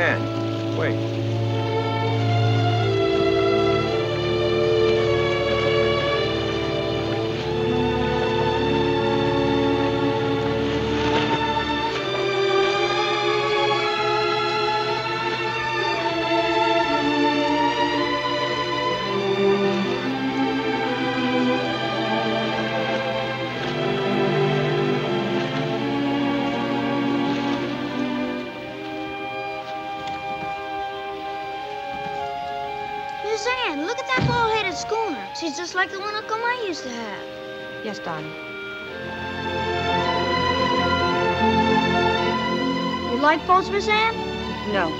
can. Wait. She's just like the one Uncle I used to have. Yes, darling. You like boats, Miss Anne? No.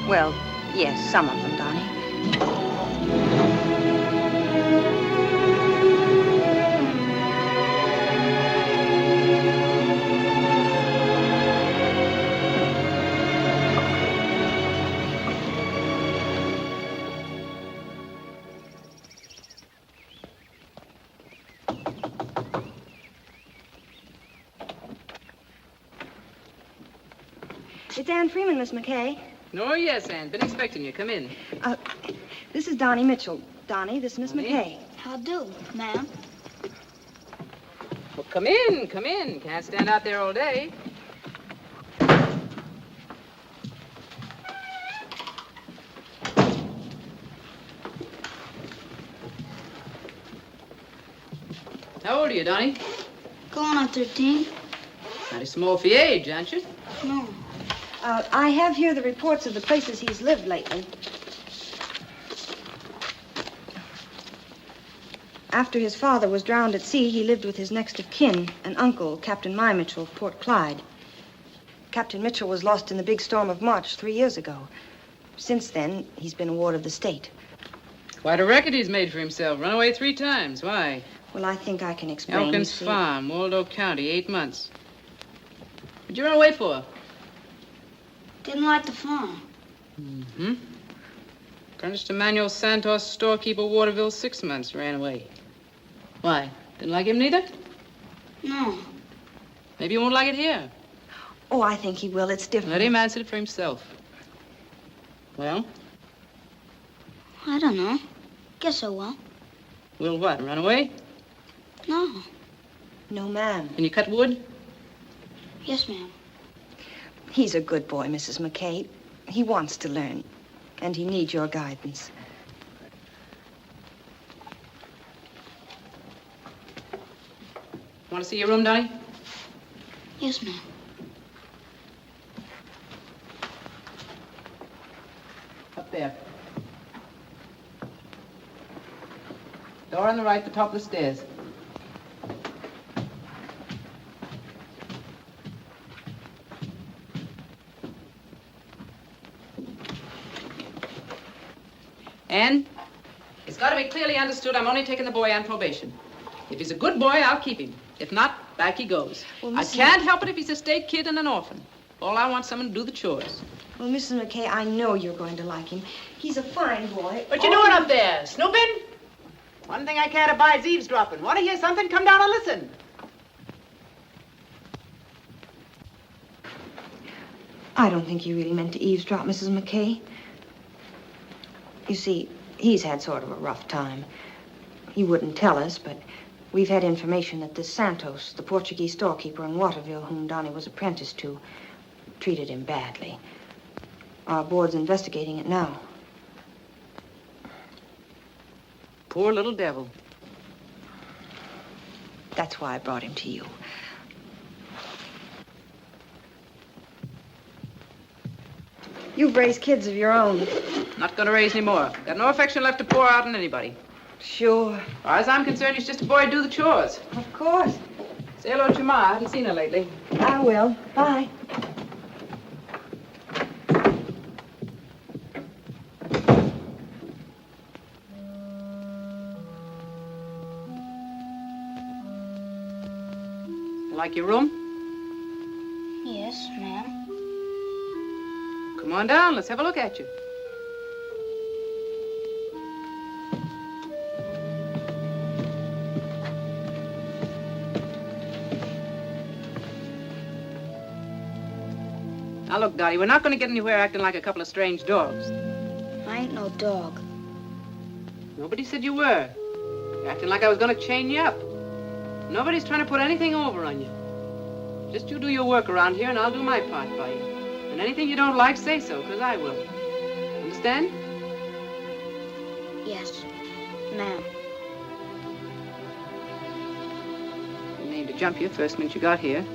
Well, yes, some of them, Donnie. It's Anne Freeman, Miss McKay. Oh, yes, Anne. Been expecting you. Come in. This is Donnie Mitchell. Donnie, this is Miss McKay. How do, ma'am? Well, come in, come in. Can't stand out there all day. How old are you, Donnie? Going on 13. Mighty small for your age, aren't you? No. I have here the reports of the places he's lived lately. After his father was drowned at sea, he lived with his next of kin, an uncle, Captain My Mitchell of Port Clyde. Captain Mitchell was lost in the big storm of March 3 years ago. Since then, he's been a ward of the state. Quite a record he's made for himself. Run away 3 times. Why? Well, I think I can explain. Elkins Farm, Waldo County, 8 months. What'd you run away for? Didn't like the farm. Mm-hmm. Furnished to Manuel Santos, storekeeper, Waterville, 6 months. Ran away. Why? Didn't like him neither? No. Maybe you won't like it here. Oh, I think he will. It's different. Let him answer it for himself. Well? I don't know. Guess I will. Will what? Run away? No. No, ma'am. Can you cut wood? Yes, ma'am. He's a good boy, Mrs. McKay. He wants to learn, and he needs your guidance. Want to see your room, Donnie? Yes, ma'am. Up there. Door on the right, the top of the stairs. Anne, it's got to be clearly understood I'm only taking the boy on probation. If he's a good boy, I'll keep him. If not, back he goes. Well, I can't help it if he's a state kid and an orphan. All I want is someone to do the chores. Well, Mrs. McKay, I know you're going to like him. He's a fine boy. What you doing up there? Snooping? One thing I can't abide is eavesdropping. Want to hear something? Come down and listen. I don't think you really meant to eavesdrop, Mrs. McKay. You see, he's had sort of a rough time. He wouldn't tell us, but we've had information that this Santos, the Portuguese storekeeper in Waterville, whom Donnie was apprenticed to, treated him badly. Our board's investigating it now. Poor little devil. That's why I brought him to you. You've raised kids of your own. Not gonna raise any more. Got no affection left to pour out on anybody. Sure. As far as I'm concerned, he's just a boy to do the chores. Of course. Say hello to your ma. I haven't seen her lately. I will. Bye. Like your room? Yes, ma'am. Come on down. Let's have a look at you. Now, look, Dottie, we're not going to get anywhere acting like a couple of strange dogs. I ain't no dog. Nobody said you were. You're acting like I was going to chain you up. Nobody's trying to put anything over on you. Just you do your work around here, and I'll do my part by you. And anything you don't like, say so, because I will. Understand? Yes, ma'am. Didn't mean to jump you first minute you got here.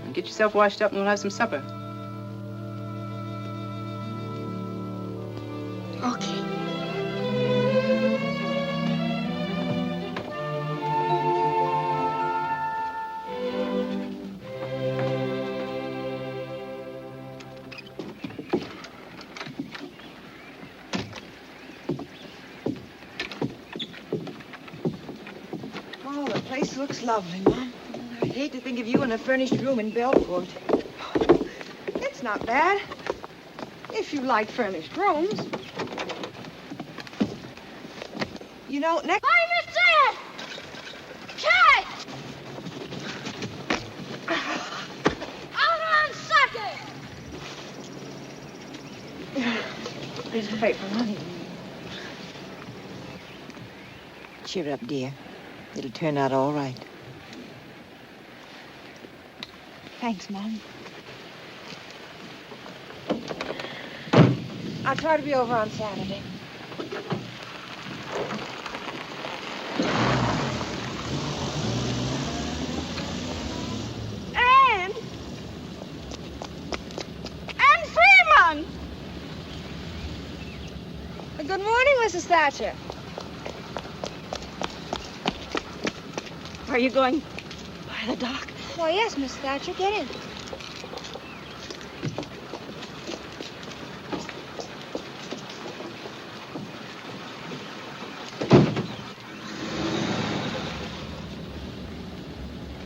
Now get yourself washed up and we'll have some supper. Okay. Oh, the place looks lovely, Mom. I hate to think of you in a furnished room in Belport. It's not bad, if you like furnished rooms. You know, next... Hi, Vincent! Cat! Out on second! Here's the paper, honey. Cheer up, dear. It'll turn out all right. Thanks, Mom. I'll try to be over on Saturday. Anne Freeman! Good morning, Mrs. Thatcher. Are you going by the dock? Why, yes, Miss Thatcher. Get in.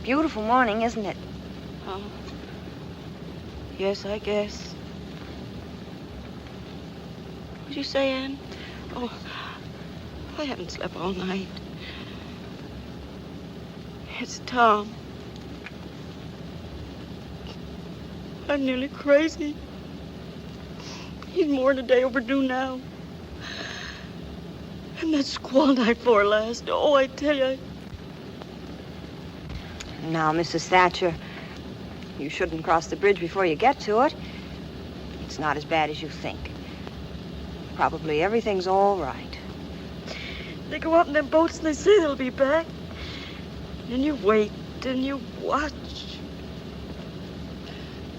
Beautiful morning, isn't it? Oh. Yes, I guess. What'd you say, Anne? Oh, I haven't slept all night. It's Tom. I'm nearly crazy. He's more than a day overdue now. And that squall night for last. Oh, I tell you. Now, Mrs. Thatcher, you shouldn't cross the bridge before you get to it. It's not as bad as you think. Probably everything's all right. They go out in them boats and they say they'll be back. And you wait and you watch.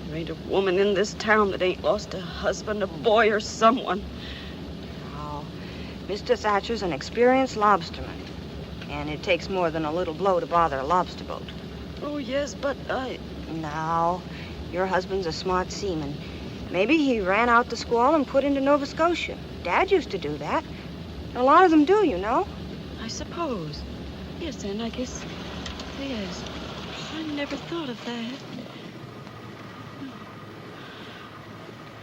There ain't a woman in this town that ain't lost a husband, a boy, or someone. Oh, Mr. Thatcher's an experienced lobsterman. And it takes more than a little blow to bother a lobster boat. Oh, yes, but Now, your husband's a smart seaman. Maybe he ran out the squall and put into Nova Scotia. Dad used to do that. A lot of them do, you know. I suppose. Yes, then, I guess. Yes. I never thought of that.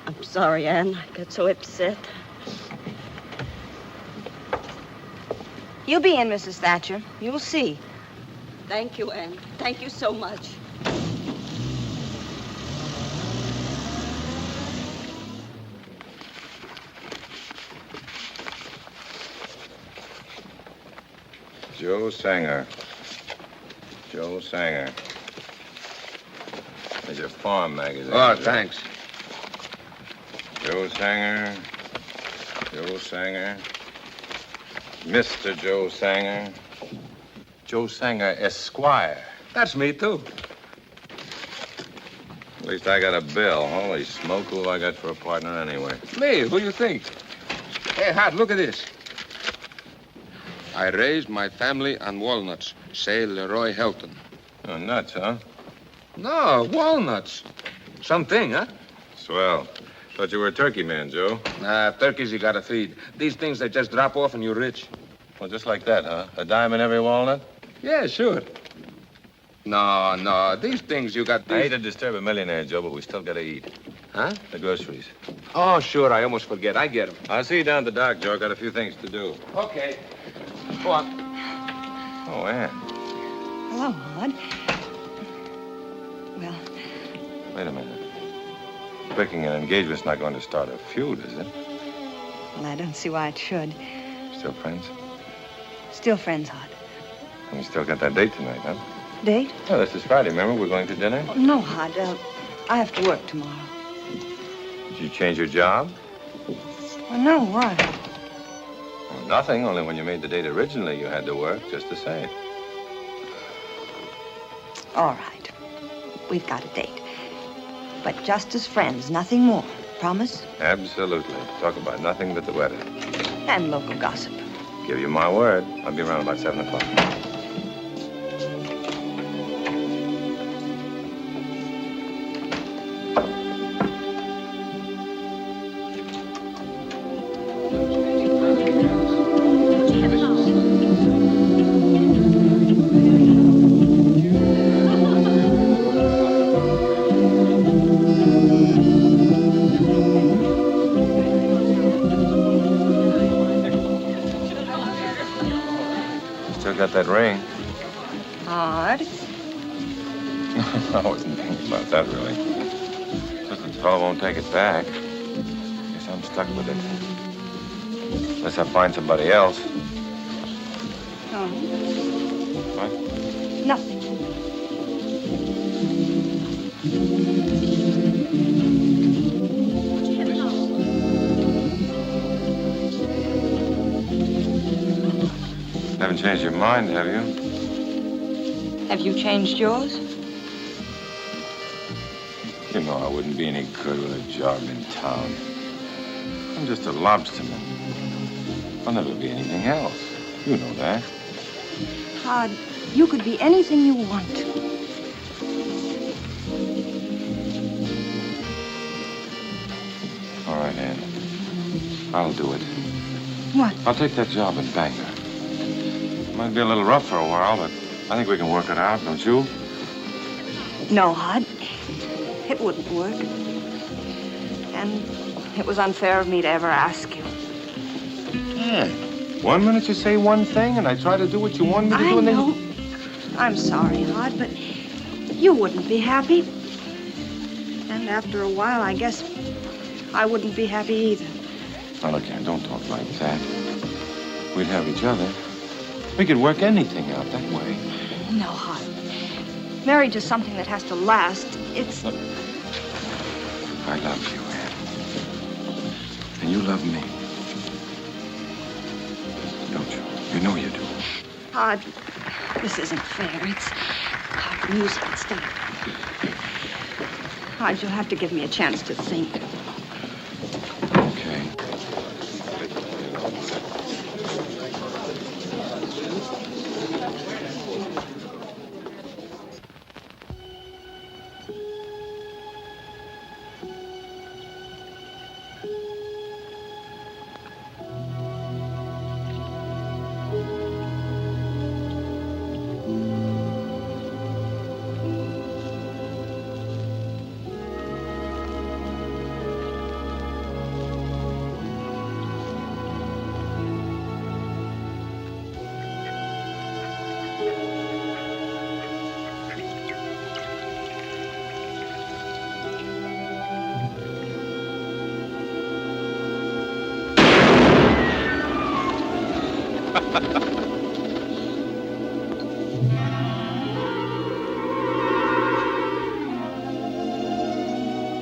I'm sorry, Anne. I got so upset. You'll be in, Mrs. Thatcher. You'll see. Thank you, Anne. Thank you so much. Joe Sanger. Joe Sanger. There's your farm magazine. Oh, thanks. Joe Sanger. Joe Sanger. Mr. Joe Sanger. Joe Sanger, Esquire. That's me, too. At least I got a bill. Holy smoke, who have I got for a partner anyway? Me, who you think? Hey, Hart, look at this. I raised my family on walnuts. Say Leroy Helton. Oh, nuts, huh? No, walnuts. Something, huh? Swell. Thought you were a turkey man, Joe. Nah, turkeys you gotta feed. These things, they just drop off and you're rich. Well, just like that, huh? A dime in every walnut? Yeah, sure. No, these things you got... I hate to disturb a millionaire, Joe, but we still gotta eat. Huh? The groceries. Oh, sure, I almost forget. I get them. I'll see you down at the dock, Joe. Got a few things to do. Okay. Go on. Oh, Ann. Hello, Maud. Well, Wait a minute. Breaking an engagement's not going to start a feud, is it? Well, I don't see why it should. Still friends? Still friends, Hod. And we still got that date tonight, huh? Date? Oh, this is Friday. Remember, we're going to dinner? Oh, no, Hod. I have to work tomorrow. Did you change your job? Well, no, why? Well, nothing. Only when you made the date originally, you had to work just the same. All right. We've got a date. But just as friends, nothing more. Promise? Absolutely. Talk about nothing but the weather. And local gossip. Give you my word. I'll be around about 7 o'clock. Got that ring. Hod. I wasn't thinking about that, really. Just that the fellow won't take it back. Guess I'm stuck with it. Unless I find somebody else. No. What? Nothing. Haven't changed your mind, have you? Have you changed yours? You know I wouldn't be any good with a job in town. I'm just a lobsterman. I'll never be anything else. You know that. Hod, you could be anything you want. All right, Ann. I'll do it. What? I'll take that job in Bangor. Might be a little rough for a while, but I think we can work it out, don't you? No, Hod. It wouldn't work. And it was unfair of me to ever ask you. Yeah. 1 minute you say one thing, and I try to do what you want me to do, and then... I know. I'm sorry, Hod, but you wouldn't be happy. And after a while, I guess I wouldn't be happy either. Now, look, Ann, don't talk like that. We'd have each other. We could work anything out that way. No, Hod. Marriage is something that has to last. It's... Look, I love you, Ann. And you love me. Don't you? You know you do. Hod, this isn't fair. It's... Hod, the music had stopped. Hod, you'll have to give me a chance to think. Okay.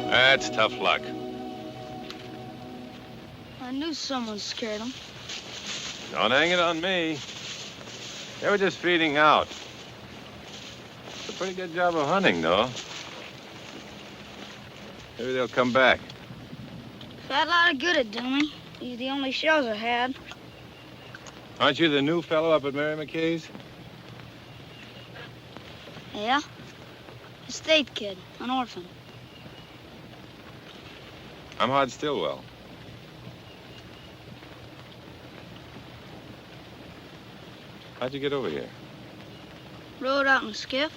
That's tough luck. I knew someone scared him. Don't hang it on me. They were just feeding out. It's a pretty good job of hunting, though. Maybe they'll come back. Had a lot of good at Dooming. These are the only shows I had. Aren't you the new fellow up at Mary McKay's? Yeah? Estate kid, an orphan. I'm Hod Stillwell. How'd you get over here? Rode out in a skiff.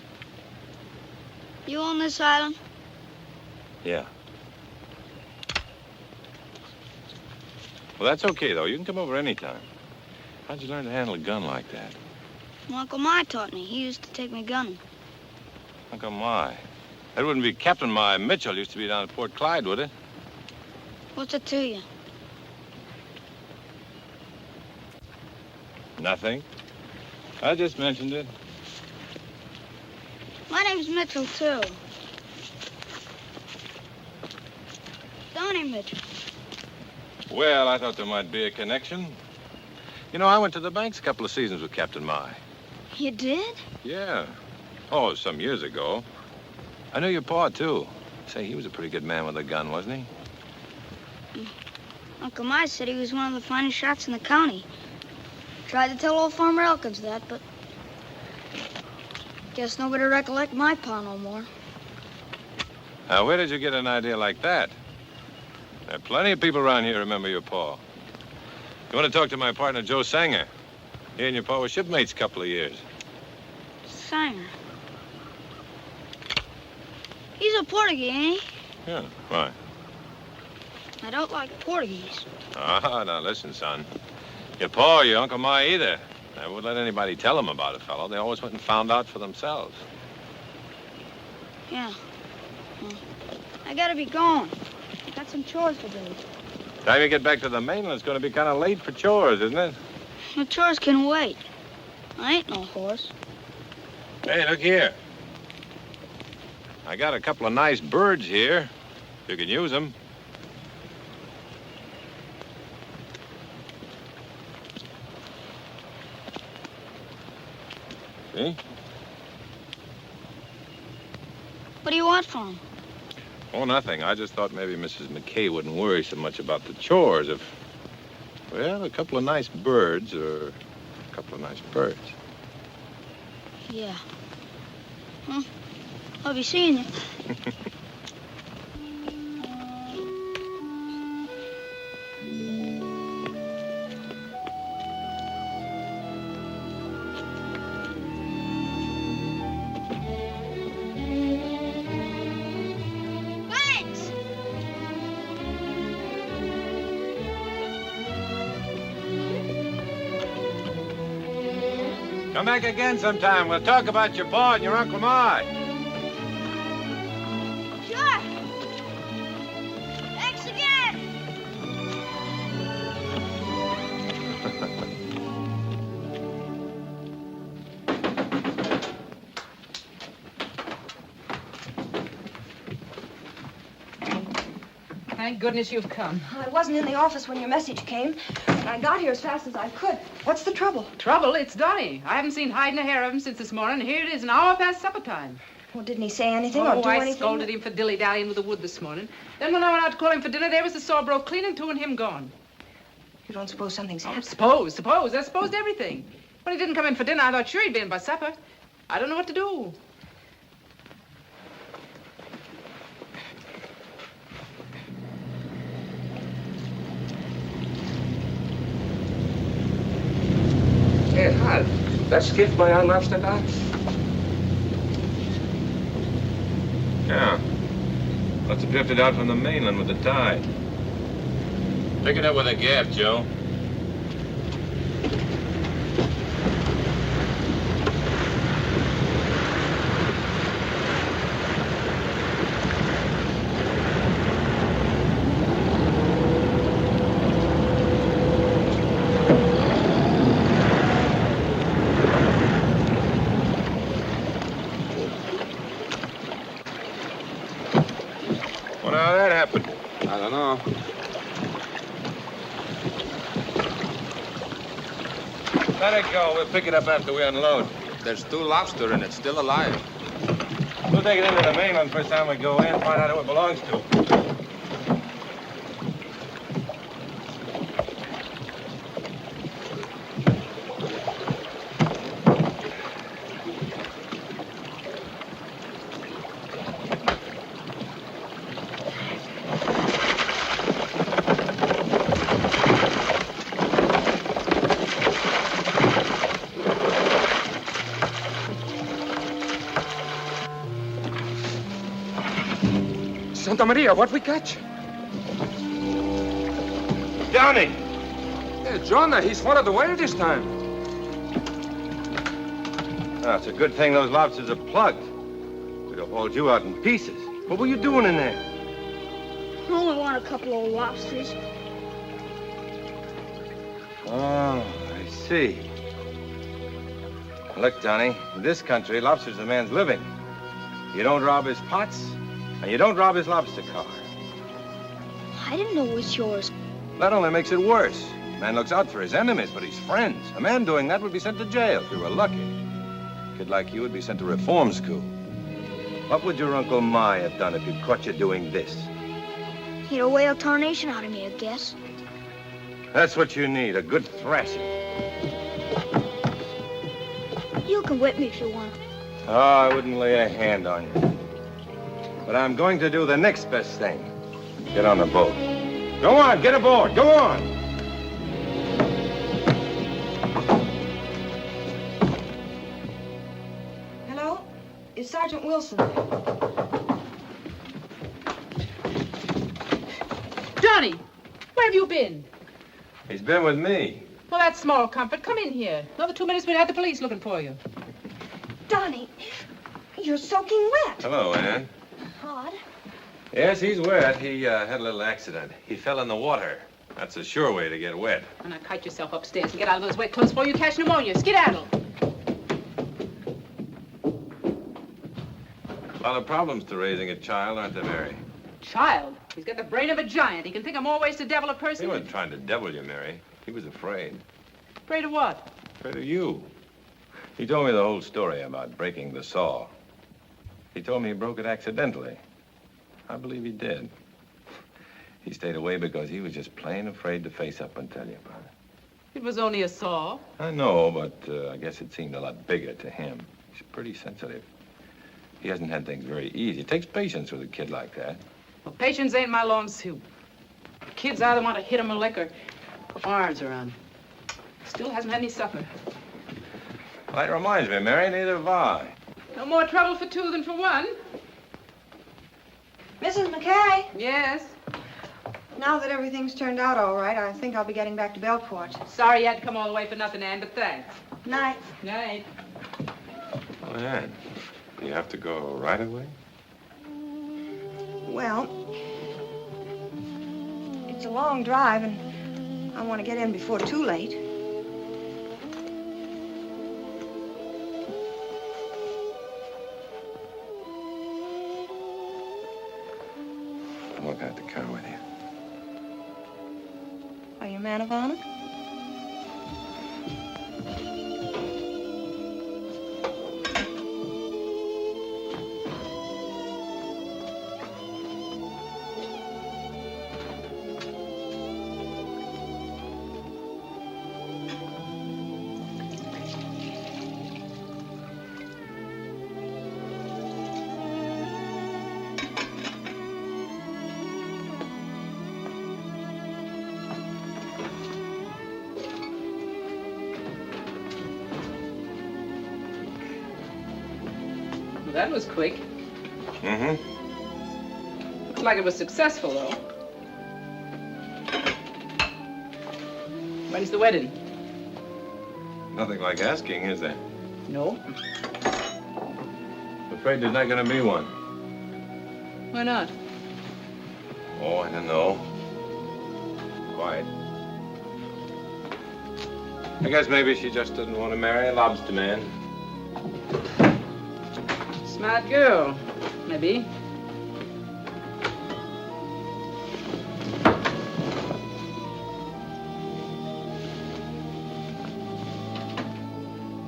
You on this island? Yeah. Well, that's okay, though. You can come over anytime. How'd you learn to handle a gun like that? Well, Uncle My taught me. He used to take me gunning. Uncle My. That wouldn't be Captain My Mitchell used to be down at Port Clyde, would it? What's it to you? Nothing. I just mentioned it. My name's Mitchell, too. Donnie Mitchell. Well, I thought there might be a connection. You know, I went to the banks a couple of seasons with Captain My. You did? Yeah. Oh, some years ago. I knew your pa, too. Say, he was a pretty good man with a gun, wasn't he? Uncle My said he was one of the finest shots in the county. Tried to tell old Farmer Elkins that, but guess nobody recollect my pa no more. Now, where did you get an idea like that? There are plenty of people around here who remember your pa. You want to talk to my partner, Joe Sanger? He and your pa were shipmates a couple of years. Sanger. He's a Portuguese, ain't he? Yeah, why? I don't like Portuguese. Ah, now listen, son. Your pa or your Uncle My either. I wouldn't let anybody tell them about a fellow. They always went and found out for themselves. Yeah. Well, I gotta be going. I got some chores to do. Time you get back to the mainland, it's going to be kind of late for chores, isn't it? The chores can wait. I ain't no horse. Hey, look here. I got a couple of nice birds here. You can use them. See? What do you want from him? Oh, nothing. I just thought maybe Mrs. McKay wouldn't worry so much about the chores if, well, a couple of nice birds or a couple of nice birds. Yeah. Well, I'll be seeing you. Come back again sometime. We'll talk about your pa and your Uncle My. Sure. Thanks again. Thank goodness you've come. I wasn't in the office when your message came, and I got here as fast as I could. What's the trouble? Trouble? It's Donnie. I haven't seen hide nor hair of him since this morning. Here it is, an hour past supper time. Well, didn't he say anything or do I anything? scolded him for dilly-dallying with the wood this morning. Then when I went out to call him for dinner, there was the saw broke clean in two and him gone. You don't suppose something's happened? Suppose. I supposed everything. When he didn't come in for dinner, I thought sure he'd be in by supper. I don't know what to do. Hey, Hal, that skiff by our lobster dock? Yeah. Must have drifted out from the mainland with the tide. Pick it up with a gaff, Joe. Wonder how that happened. I don't know. Let it go. We'll pick it up after we unload. There's 2 lobster in it, still alive. We'll take it into the mainland first time we go in, find out who it belongs to. Santa Maria, what we catch? Downey! Hey, Jonah, he's swallowed away this time. Oh, it's a good thing those lobsters are plugged. We'd have hauled you out in pieces. What were you doing in there? I only want a couple old lobsters. Oh, I see. Look, Johnny, in this country, lobster's a man's living. You don't rob his pots, and you don't rob his lobster car. I didn't know it was yours. That only makes it worse. Man looks out for his enemies, but his friends. A man doing that would be sent to jail if you were lucky. A kid like you would be sent to reform school. What would your Uncle Ma have done if he'd caught you doing this? He'd have whaled tarnation out of me, I guess. That's what you need, a good thrashing. You can whip me if you want. Oh, I wouldn't lay a hand on you. But I'm going to do the next best thing. Get on the boat. Go on, get aboard, go on! Hello? Is Sergeant Wilson? Johnny, where have you been? He's been with me. Well, that's small comfort. Come in here. Another 2 minutes, we'd have the police looking for you. Donnie, you're soaking wet. Hello, Ann. Odd. Yes, he's wet. He had a little accident. He fell in the water. That's a sure way to get wet. And now kite yourself upstairs and get out of those wet clothes before you catch pneumonia. Skedaddle. A lot of problems to raising a child, aren't there, Mary? Child? He's got the brain of a giant. He can think of more ways to devil a person. He wasn't trying to devil you, Mary. He was afraid. Afraid of what? Afraid of you. He told me the whole story about breaking the saw. He told me he broke it accidentally. I believe he did. He stayed away because he was just plain afraid to face up and tell you about it. It was only a saw. I know, but I guess it seemed a lot bigger to him. He's pretty sensitive. He hasn't had things very easy. It takes patience with a kid like that. Well, patience ain't my long suit. Kids either want to hit him or lick or put my arms around. Still hasn't had any supper. Well, that reminds me, Mary, neither have I. No more trouble for two than for one. Mrs. McKay, Yes. now that everything's turned out all right, I think I'll be getting back to Belport. Sorry you had to come all the way for nothing, Ann, but thanks. Night. Night. Oh, Ann, you have to go right away? Well, it's a long drive, and I want to get in before too late. I'll look out the car with you. Are you a man of honor? Well, that was quick. Mm-hmm. Looks like it was successful, though. When's the wedding? Nothing like asking, is there? No. I'm afraid there's not going to be one. Why not? Oh, I don't know. Quiet. I guess maybe she just doesn't want to marry a lobster man. Smart girl, maybe.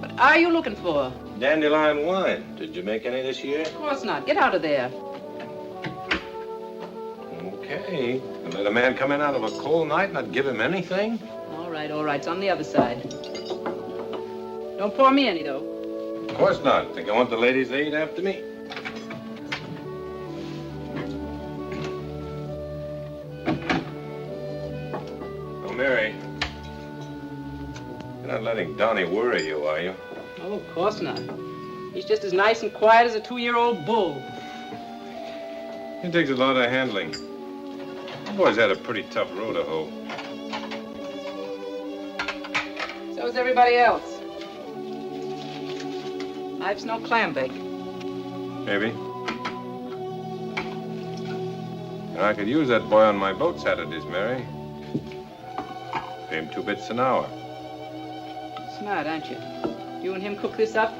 What are you looking for? Dandelion wine. Did you make any this year? Of course not. Get out of there. Okay. You let a man come in out of a cold night and not give him anything? All right, all right. It's on the other side. Don't pour me any, though. Of course not. Think I want the ladies to eat after me? Oh, Mary. You're not letting Donnie worry you, are you? Oh, of course not. He's just as nice and quiet as a 2-year-old bull. It takes a lot of handling. The boy's had a pretty tough row to hoe. So is everybody else. Life's no clam bake. Maybe. I could use that boy on my boat Saturdays, Mary. Pay him 2 bits an hour. Smart, aren't you? You and him cook this up?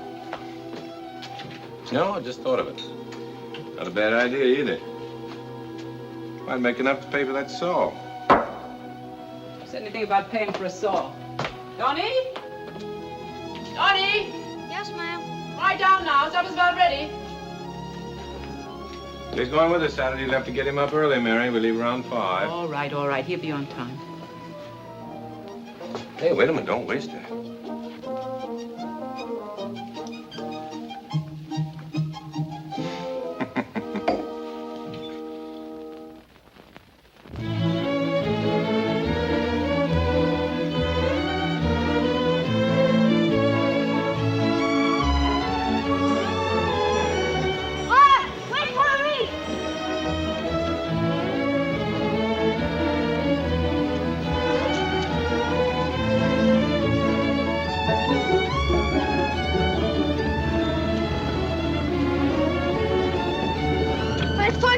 No, I just thought of it. Not a bad idea either. Might make enough to pay for that saw. Who said anything about paying for a saw? Donnie? Donnie? Yes, ma'am. Lie down now. Supper's about ready. He's going with us Saturday. You'll have to get him up early, Mary. We leave around 5. All right. He'll be on time. Hey, wait a minute. Don't waste it.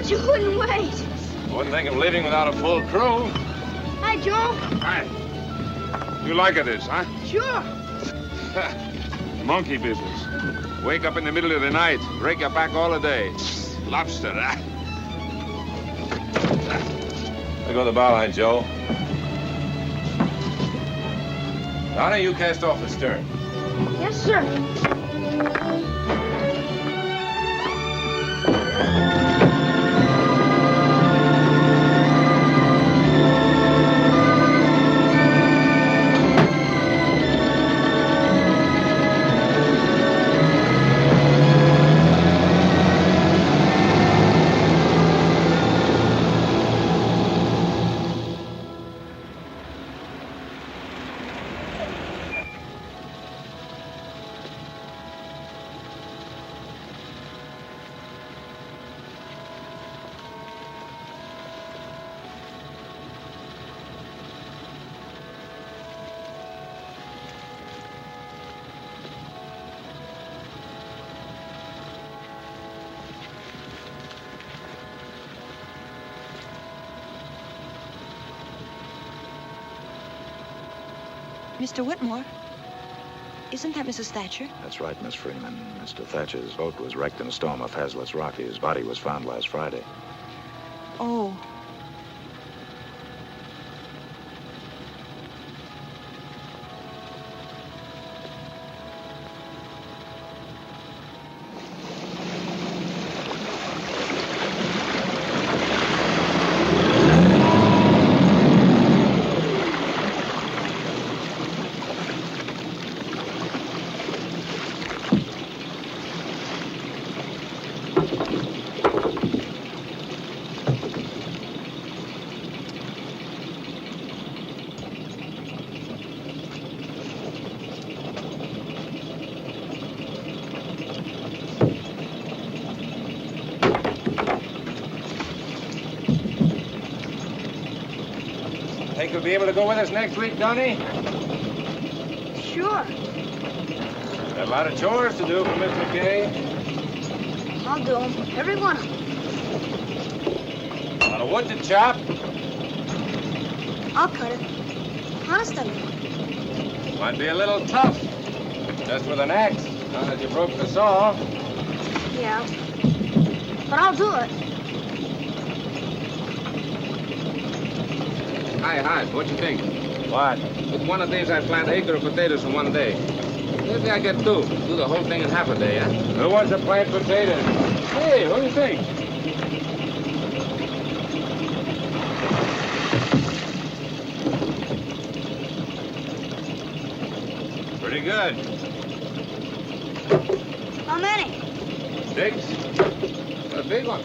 You couldn't wait. Wouldn't think of leaving without a full crew. Hi, Joe. Hi. You like it, this, huh? Sure. Monkey business. Wake up in the middle of the night, break your back all the day. Lobster, huh? I go to the bow line, Joe. Donna, you cast off the stern. Yes, sir. Mr. Whitmore, isn't that Mrs. Thatcher? That's right, Miss Freeman. Mr. Thatcher's boat was wrecked in a storm off Hazlitt's Rock. His body was found last Friday. Oh. Think you'll be able to go with us next week, Donnie? Sure. Got a lot of chores to do for Miss McKay. I'll do them. Every one of them. A lot of wood to chop. I'll cut it. Honest, I will. Might be a little tough. Just with an axe. Now that you broke the saw. Yeah. But I'll do it. Hi, what you think? What? With one of these, I plant an acre of potatoes in one day. Maybe I get two. Do the whole thing in half a day, huh? Who wants to plant potatoes? Hey, what do you think? Pretty good. How many? 6. A big one.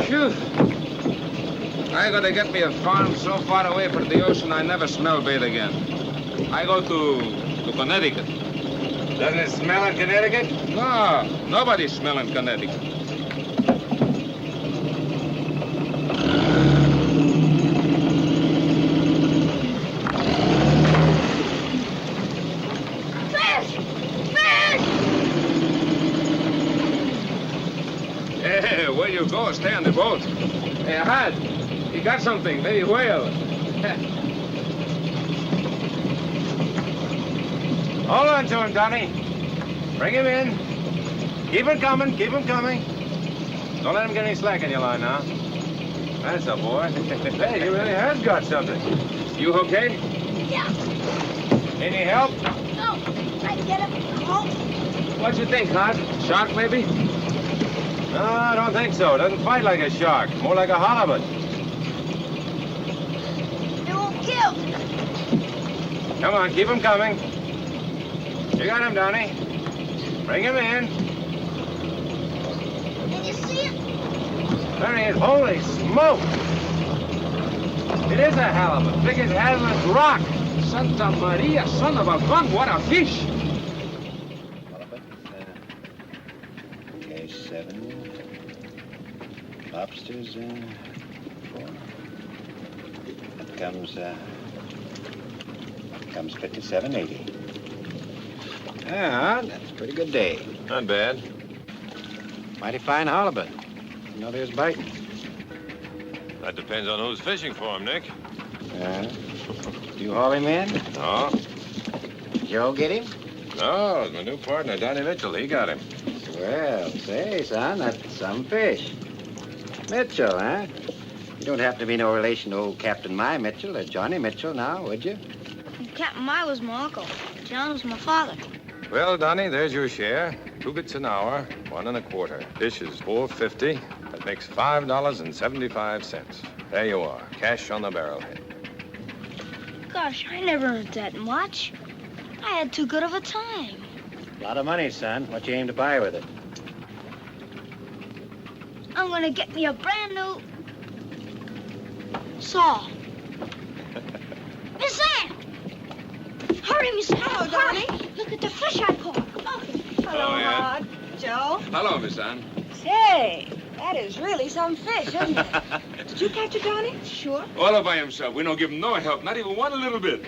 Phew. I gotta get me a farm so far away from the ocean I never smell bathe again. I go to Connecticut. Doesn't it smell in Connecticut? No, nobody's smelling Connecticut. he got something. Maybe whale. Hold on to him, Donnie. Bring him in. Keep him coming. Keep him coming. Don't let him get any slack in your line now. That's a boy. Hey, he really has got something. You okay? Yeah. Any help? No, I get him. Oh. What you think, Hart? Shark, maybe? No, I don't think so. Doesn't fight like a shark. More like a halibut. It won't kill. Come on, keep him coming. You got him, Donnie. Bring him in. Can you see it? There he is. Holy smoke! It is a halibut. Big as Hazlitt's rock. Santa Maria, son of a gun, what a fish! Halibut, okay, 7. Lobsters, 4. That comes 57.80. Yeah, that's a pretty good day. Not bad. Mighty fine halibut. Another is biting. That depends on who's fishing for him, Nick. You haul him in? No. Joe get him? No, it's my new partner, Donnie Mitchell. He got him. Well, say, son, that's some fish. Mitchell, huh? You don't happen to be no relation to old Captain My Mitchell or Johnny Mitchell now, would you? Captain My was my uncle. John was my father. Well, Donnie, there's your share. 2 bits an hour, 1 1/4. Dish is $4.50. That makes $5.75. There you are, cash on the barrelhead. Gosh, I never earned that much. I had too good of a time. A lot of money, son. What you aim to buy with it? I'm gonna get me a brand new saw. Miss Ann! Hurry, Miss Ann! Hello, hurry! Donnie. Look at the fish I caught. Okay. Hello, Ann. Rod. Joe. Hello, Miss Ann. Say, that is really some fish, isn't it? Did you catch it, Donnie? Sure. All by himself. We don't give him no help, not even one little bit.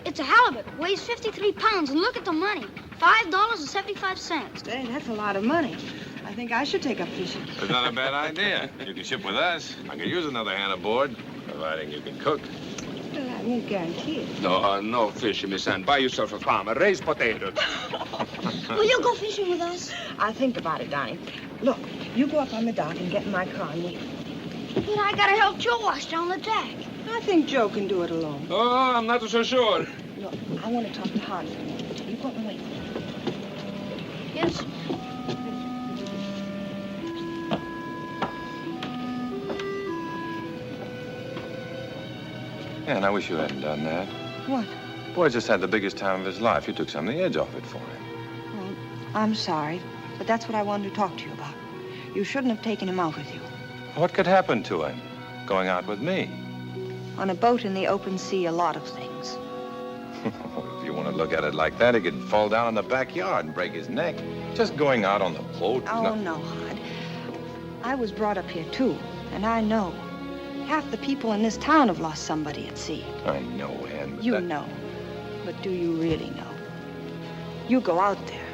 It's a halibut. Weighs 53 pounds, and look at the money. $5.75. Say, that's a lot of money. I think I should take up fishing. It's not a bad idea. You can ship with us. I could use another hand aboard, providing you can cook. Well, I won't guarantee it. No fishing, Miss Ann. Buy yourself a farm and raise potatoes. Will you go fishing with us? I'll think about it, Donnie. Look, you go up on the dock and get in my car and wait. But I gotta help Joe wash down the deck. I think Joe can do it alone. Oh, I'm not so sure. Look, I want to talk to Hart for a minute. You go up and wait. Yes. Man, I wish you hadn't done that. What? Boy just had the biggest time of his life. You took some of the edge off it for him. Well, I'm sorry, but that's what I wanted to talk to you about. You shouldn't have taken him out with you. What could happen to him going out with me? On a boat in the open sea, a lot of things. If you want to look at it like that, he could fall down in the backyard and break his neck. Just going out on the boat. Oh, no, Hart. I was brought up here, too, and I know. Half the people in this town have lost somebody at sea. I know, Ann, but You that... know. But do you really know? You go out there,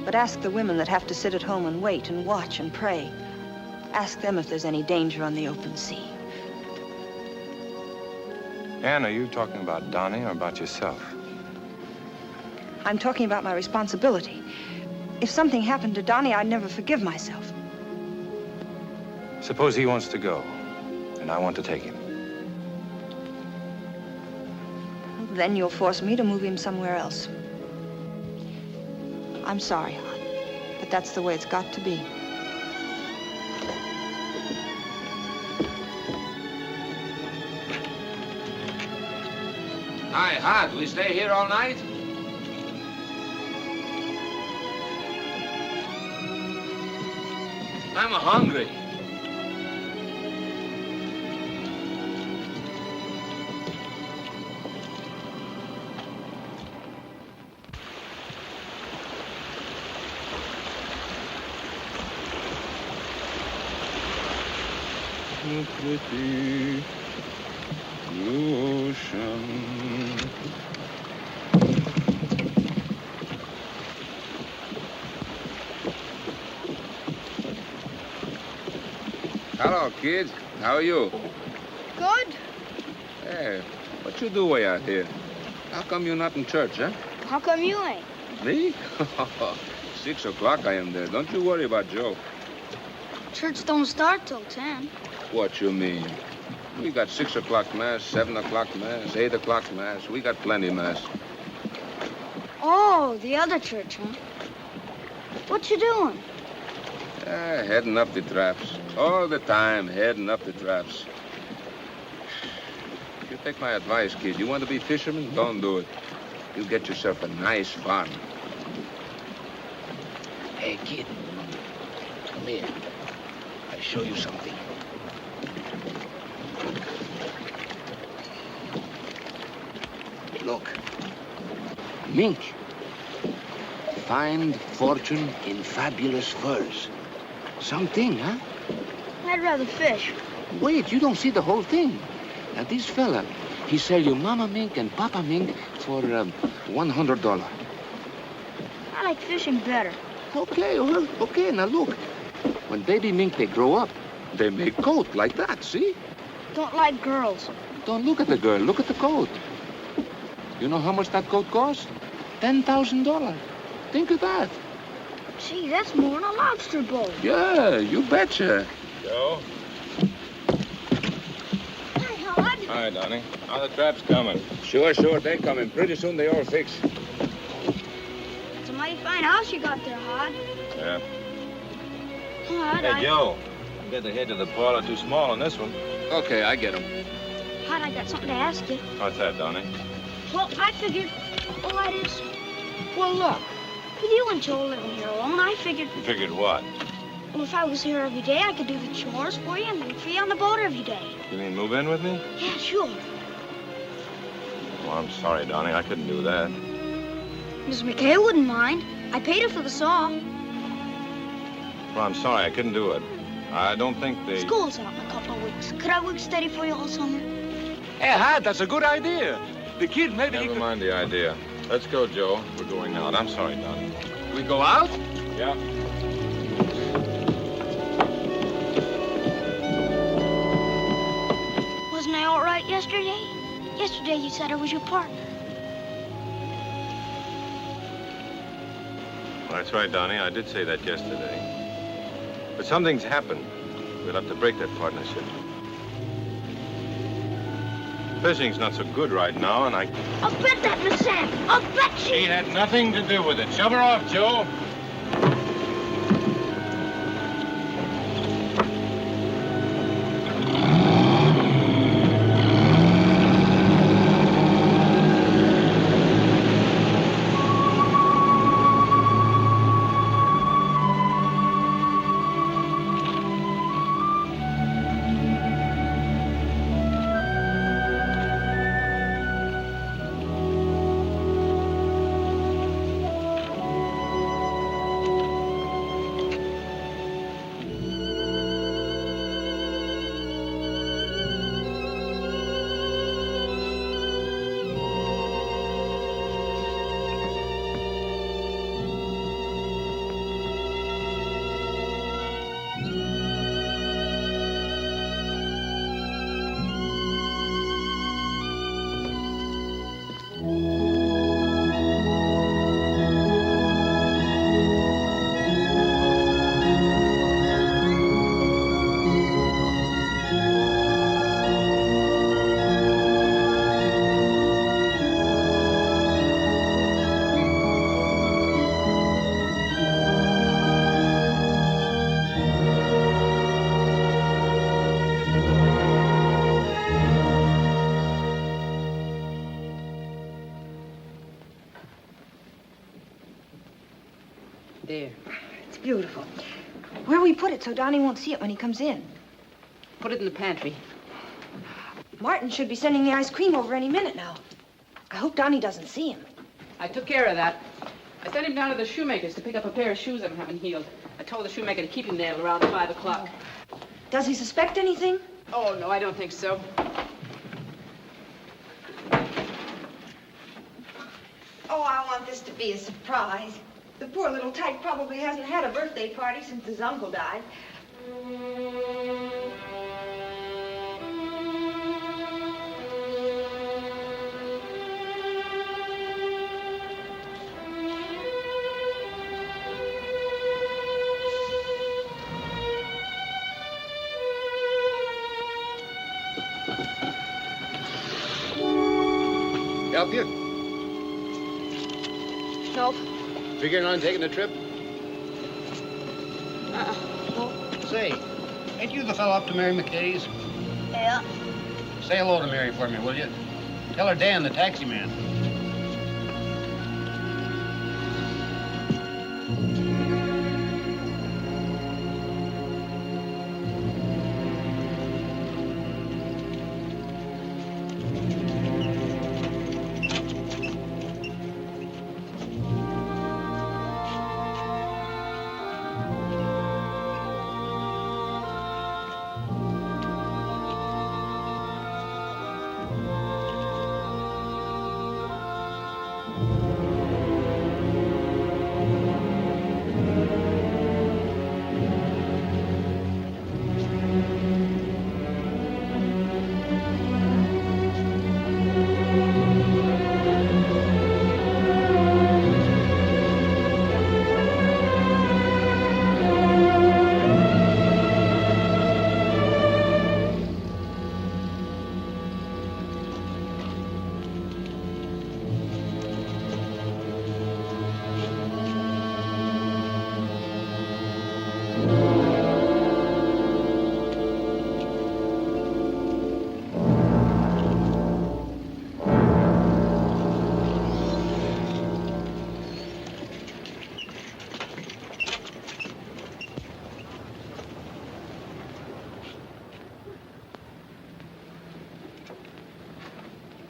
but ask the women that have to sit at home and wait and watch and pray. Ask them if there's any danger on the open sea. Ann, are you talking about Donnie or about yourself? I'm talking about my responsibility. If something happened to Donnie, I'd never forgive myself. Suppose he wants to go, and I want to take him. Then you'll force me to move him somewhere else. I'm sorry, Hart, but that's the way it's got to be. Hi, Hart. We stay here all night? I'm hungry. Pretty ocean. Hello, kid. How are you? Good. Hey, what you do way out here? How come you're not in church, huh? How come you ain't? Me? 6 o'clock I am there. Don't you worry about Joe. Church don't start till 10. What you mean? We got 6 o'clock mass, 7 o'clock mass, 8 o'clock mass. We got plenty mass. Oh, the other church, huh? What you doing? Heading up the traps. All the time, heading up the traps. You take my advice, kid. You want to be fisherman? Don't do it. You get yourself a nice farm. Hey, kid. Come here. I'll show you something. Look. Mink. Find fortune in fabulous furs. Something, huh? I'd rather fish. Wait, you don't see the whole thing. Now, this fella, he sell you Mama Mink and Papa Mink for $100. I like fishing better. Okay, well, okay. Now, look. When baby mink, they grow up, they make coat like that, see? Don't like girls. Don't look at the girl. Look at the coat. You know how much that coat costs? $10,000. Think of that. Gee, that's more than a lobster boat. Yeah, you betcha. Joe? Hi, Howard. Hi, Donnie. How the traps coming? Sure, they're coming. Pretty soon they all fix. It's a mighty fine house you got there, Hod. Yeah. Hod, Hey, Joe. You got the head of the parlor too small on this one. Okay, I get them. Hod, I got something to ask you. What's that, Donnie? Well, I figured, all that is, well, look, with you and Joe living here alone, I figured, You figured what? well, if I was here every day, I could do the chores for you and work for you on the boat every day. You mean move in with me? Yeah, sure. Well, I'm sorry, Donnie. I couldn't do that. Mrs. McKay wouldn't mind. I paid her for the saw. Well, I'm sorry. I couldn't do it. I don't think they... School's out in a couple of weeks. Could I work steady for you all summer? Hey, Hod, that's a good idea. The kid, maybe Never mind the idea. Let's go, Joe. We're going out. I'm sorry, Donnie. We go out? Yeah. Wasn't I all right yesterday? Yesterday you said I was your partner. Well, that's right, Donnie. I did say that yesterday. But something's happened. We'll have to break that partnership. Fishing's not so good right now, and I'll bet that, Miss Sam. I'll bet She she... had nothing to do with it. Shove her off, Joe. There. It's beautiful. Where'll we put it so Donnie won't see it when he comes in? Put it in the pantry. Martin should be sending the ice cream over any minute now. I hope Donnie doesn't see him. I took care of that. I sent him down to the shoemaker's to pick up a pair of shoes I'm having healed. I told the shoemaker to keep him there around 5 o'clock. Does he suspect anything? Oh, no, I don't think so. Oh, I want this to be a surprise. The poor little tyke probably hasn't had a birthday party since his uncle died. Help you? Nope. Figuring on taking a trip? Nope. Say, ain't you the fellow up to Mary McKay's? Yeah. Say hello to Mary for me, will you? Tell her Dan, the taxi man.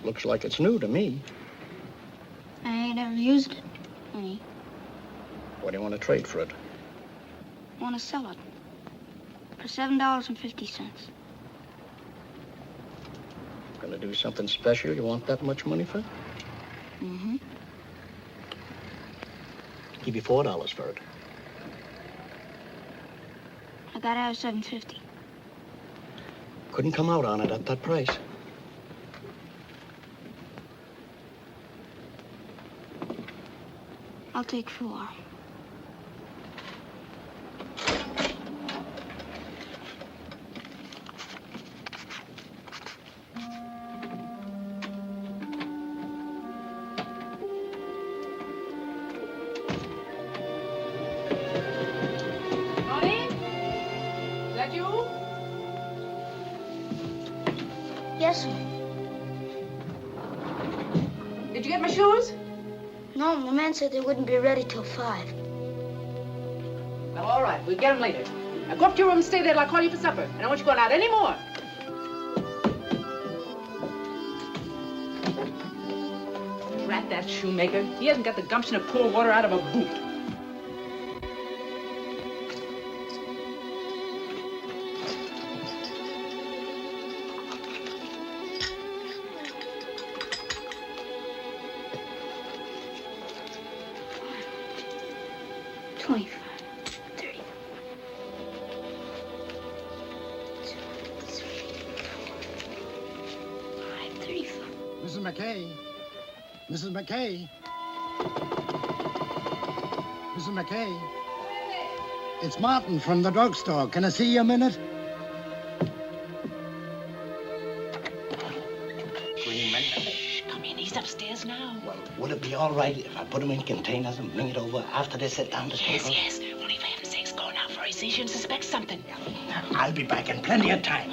Looks like it's new to me. I ain't ever used it. Any. What do you want to trade for it? Want to sell it for $7.50. Gonna do something special? You want that much money for it? Mm-hmm. Give you $4 for it. I got out of $7.50. Couldn't come out on it at that price. I'll take $4. Tony? Is that you? Yes, sir. Did you get my shoes? No, the man said they wouldn't be ready till 5. Well, all right. We'll get them later. Now go up to your room and stay there till I call you for supper. I don't want you going out anymore. Rat that shoemaker. He hasn't got the gumption to pour water out of a boot. Mrs. McKay. Mrs. McKay. Mrs. McKay. It's Martin from the drugstore. Can I see you a minute? Shh, come in. He's upstairs now. Well, would it be all right if I put them in containers and bring it over after they sit down to Yes, supper? yes. Only for heaven's sakes, go now for he sees you and suspects something. I'll be back in plenty of time.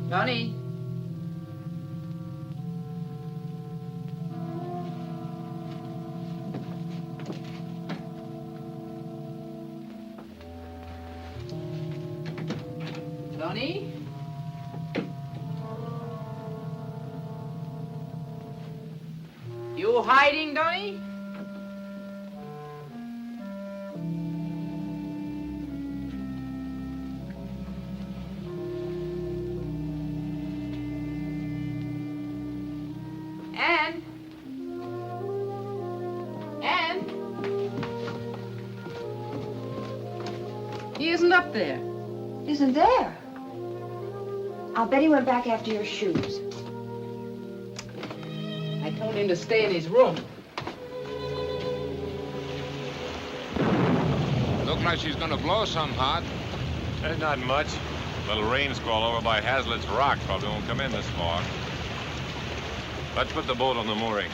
Tony. Tony? You hiding, Tony? Anne? up there? Isn't there? I'll bet he went back after your shoes. I told him to stay in his room. Look like she's gonna blow some hot. There's not much. Little rain squall over by Hazlitt's Rock probably won't come in this far. Let's put the boat on the mooring.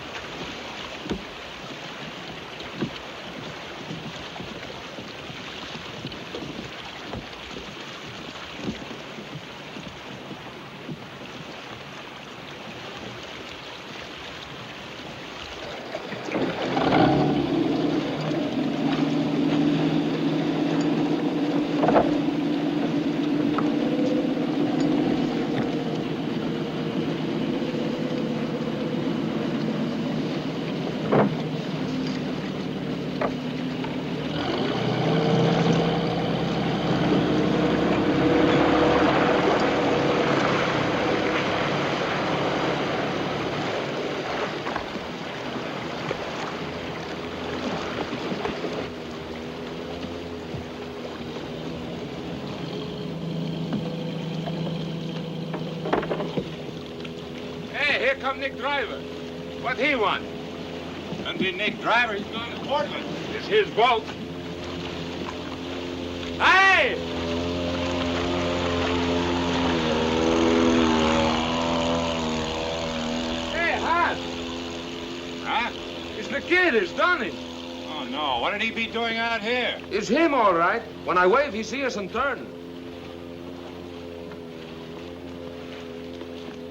Here come Nick Driver. What he want? And the Nick Driver, he's going to Portland. It's his boat. Hey! Hey, Hans! Huh? It's the kid, it's Donnie. Oh, no. What did he be doing out here? It's him, all right. When I wave, he sees us and turn.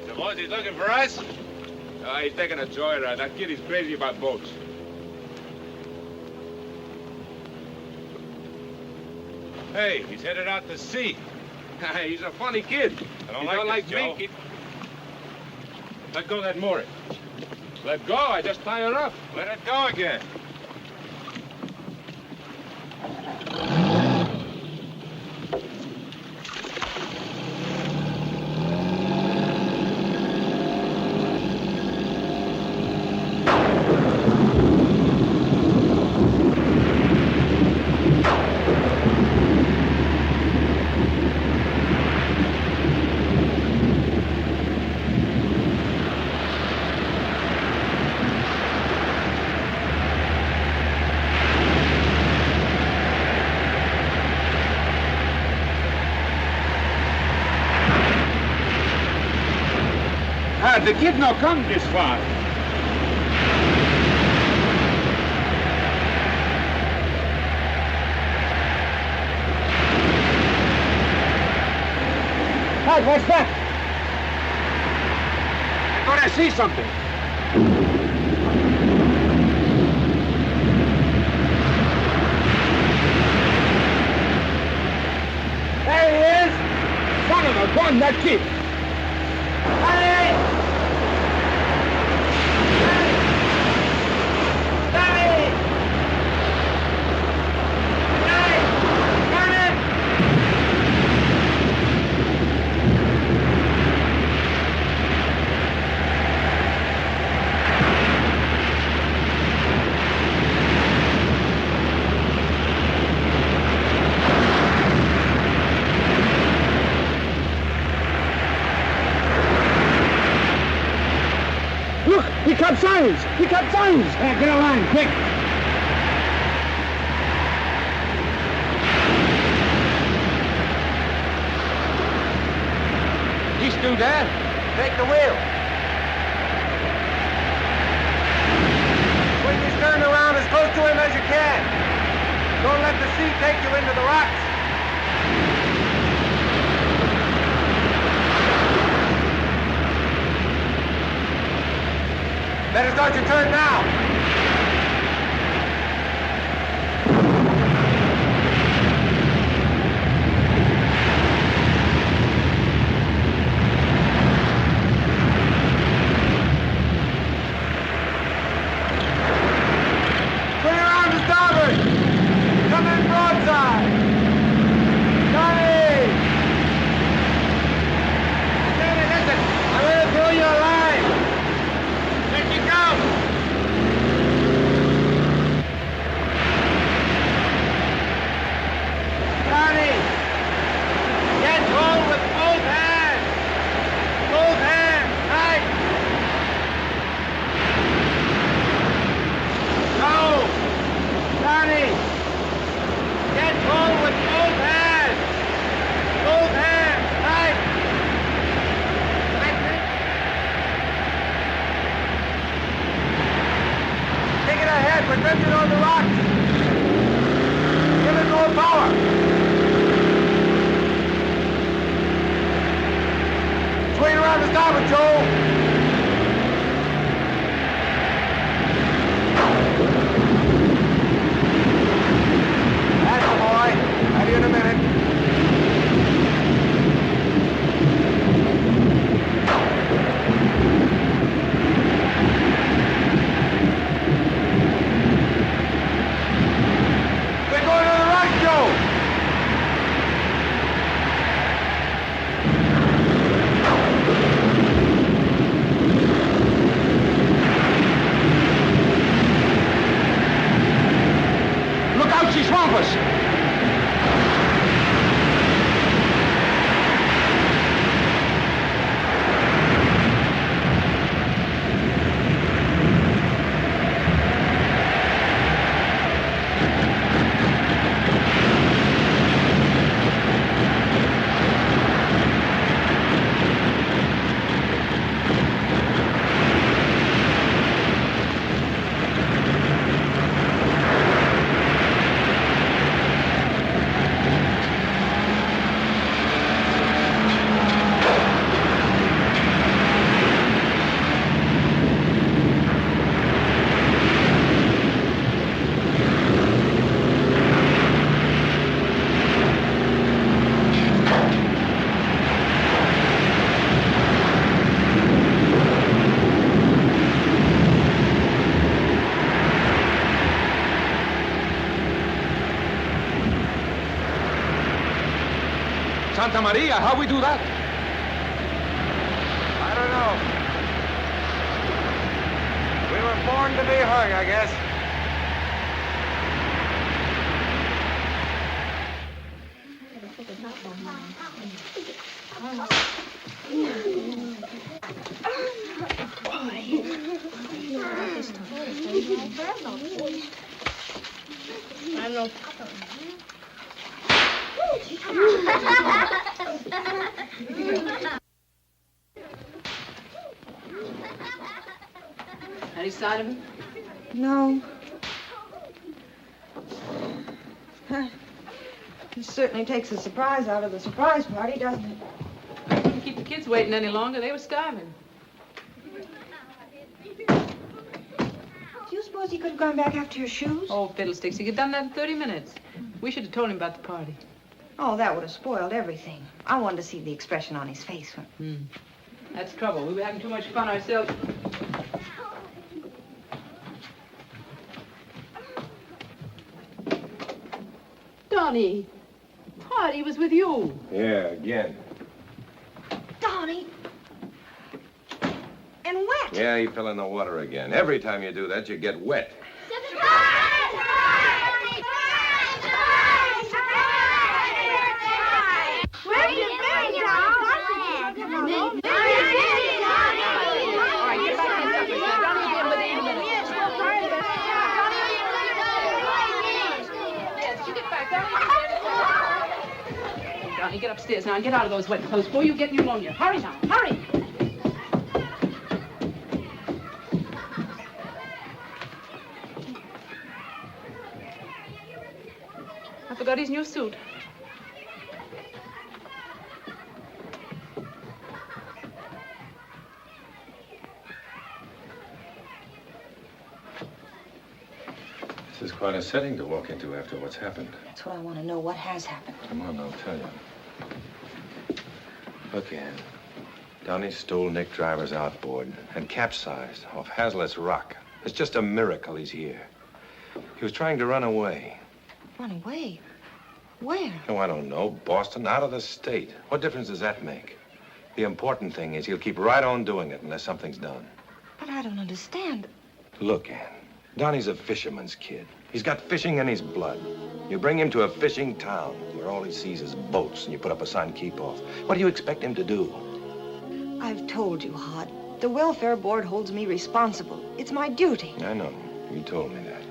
Suppose he's looking for us? He's taking a joyride. That kid is crazy about boats. Hey, he's headed out to sea. He's a funny kid. I don't He like don't this, like Joe. me. Let go of that mooring. Let go? I just tie her up. Let it go again. The kid no come this far. Hey, what's that? I thought I see something. There he is! Son of a gun, that kid! Hey! He capsized! He capsized! Hey, get a line, quick! He's still there. Take the wheel. Swing your stern around as close to him as you can. Don't let the sea take you into the rocks. Better start your turn now. Swing around to starboard. Come in broadside. Johnny! Johnny, listen. I'm going to throw you a line. Let you go. protected on the rocks. Give it more power. Swing around the starboard, Joe. That's the boy. Have you in a minute. We're going to the right, Joe. Look out, she swamp us. Santa Maria, how we do that? I don't know. We were born to be hung, I guess. Any sign of him? No. It certainly takes the surprise out of the surprise party, doesn't it? Couldn't keep the kids waiting any longer. They were starving. Do you suppose he could have gone back after your shoes? Oh, fiddlesticks. He could have done that in 30 minutes. We should have told him about the party. Oh, that would have spoiled everything. I wanted to see the expression on his face. That's trouble. We were having too much fun ourselves. Donnie, party was with you. Yeah, again. Donnie! And wet! Yeah, he fell in the water again. Every time you do that, you get wet. Donnie, get upstairs now and get out of those wet clothes before you get pneumonia. Hurry now, hurry! I forgot his new suit. This is quite a setting to walk into after what's happened. That's what I want to know. What has happened? Come on, I'll tell you. Look, Ann. Donnie stole Nick Driver's outboard and capsized off Hazlitt's Rock. It's just a miracle he's here. He was trying to run away. Run away? Where? Oh, I don't know. Boston, out of the state. What difference does that make? The important thing is he'll keep right on doing it unless something's done. But I don't understand. Look, Ann. Donnie's a fisherman's kid. He's got fishing in his blood. You bring him to a fishing town where all he sees is boats and you put up a sign, keep off. What do you expect him to do? I've told you, Hod. The welfare board holds me responsible. It's my duty. I know. You told me that.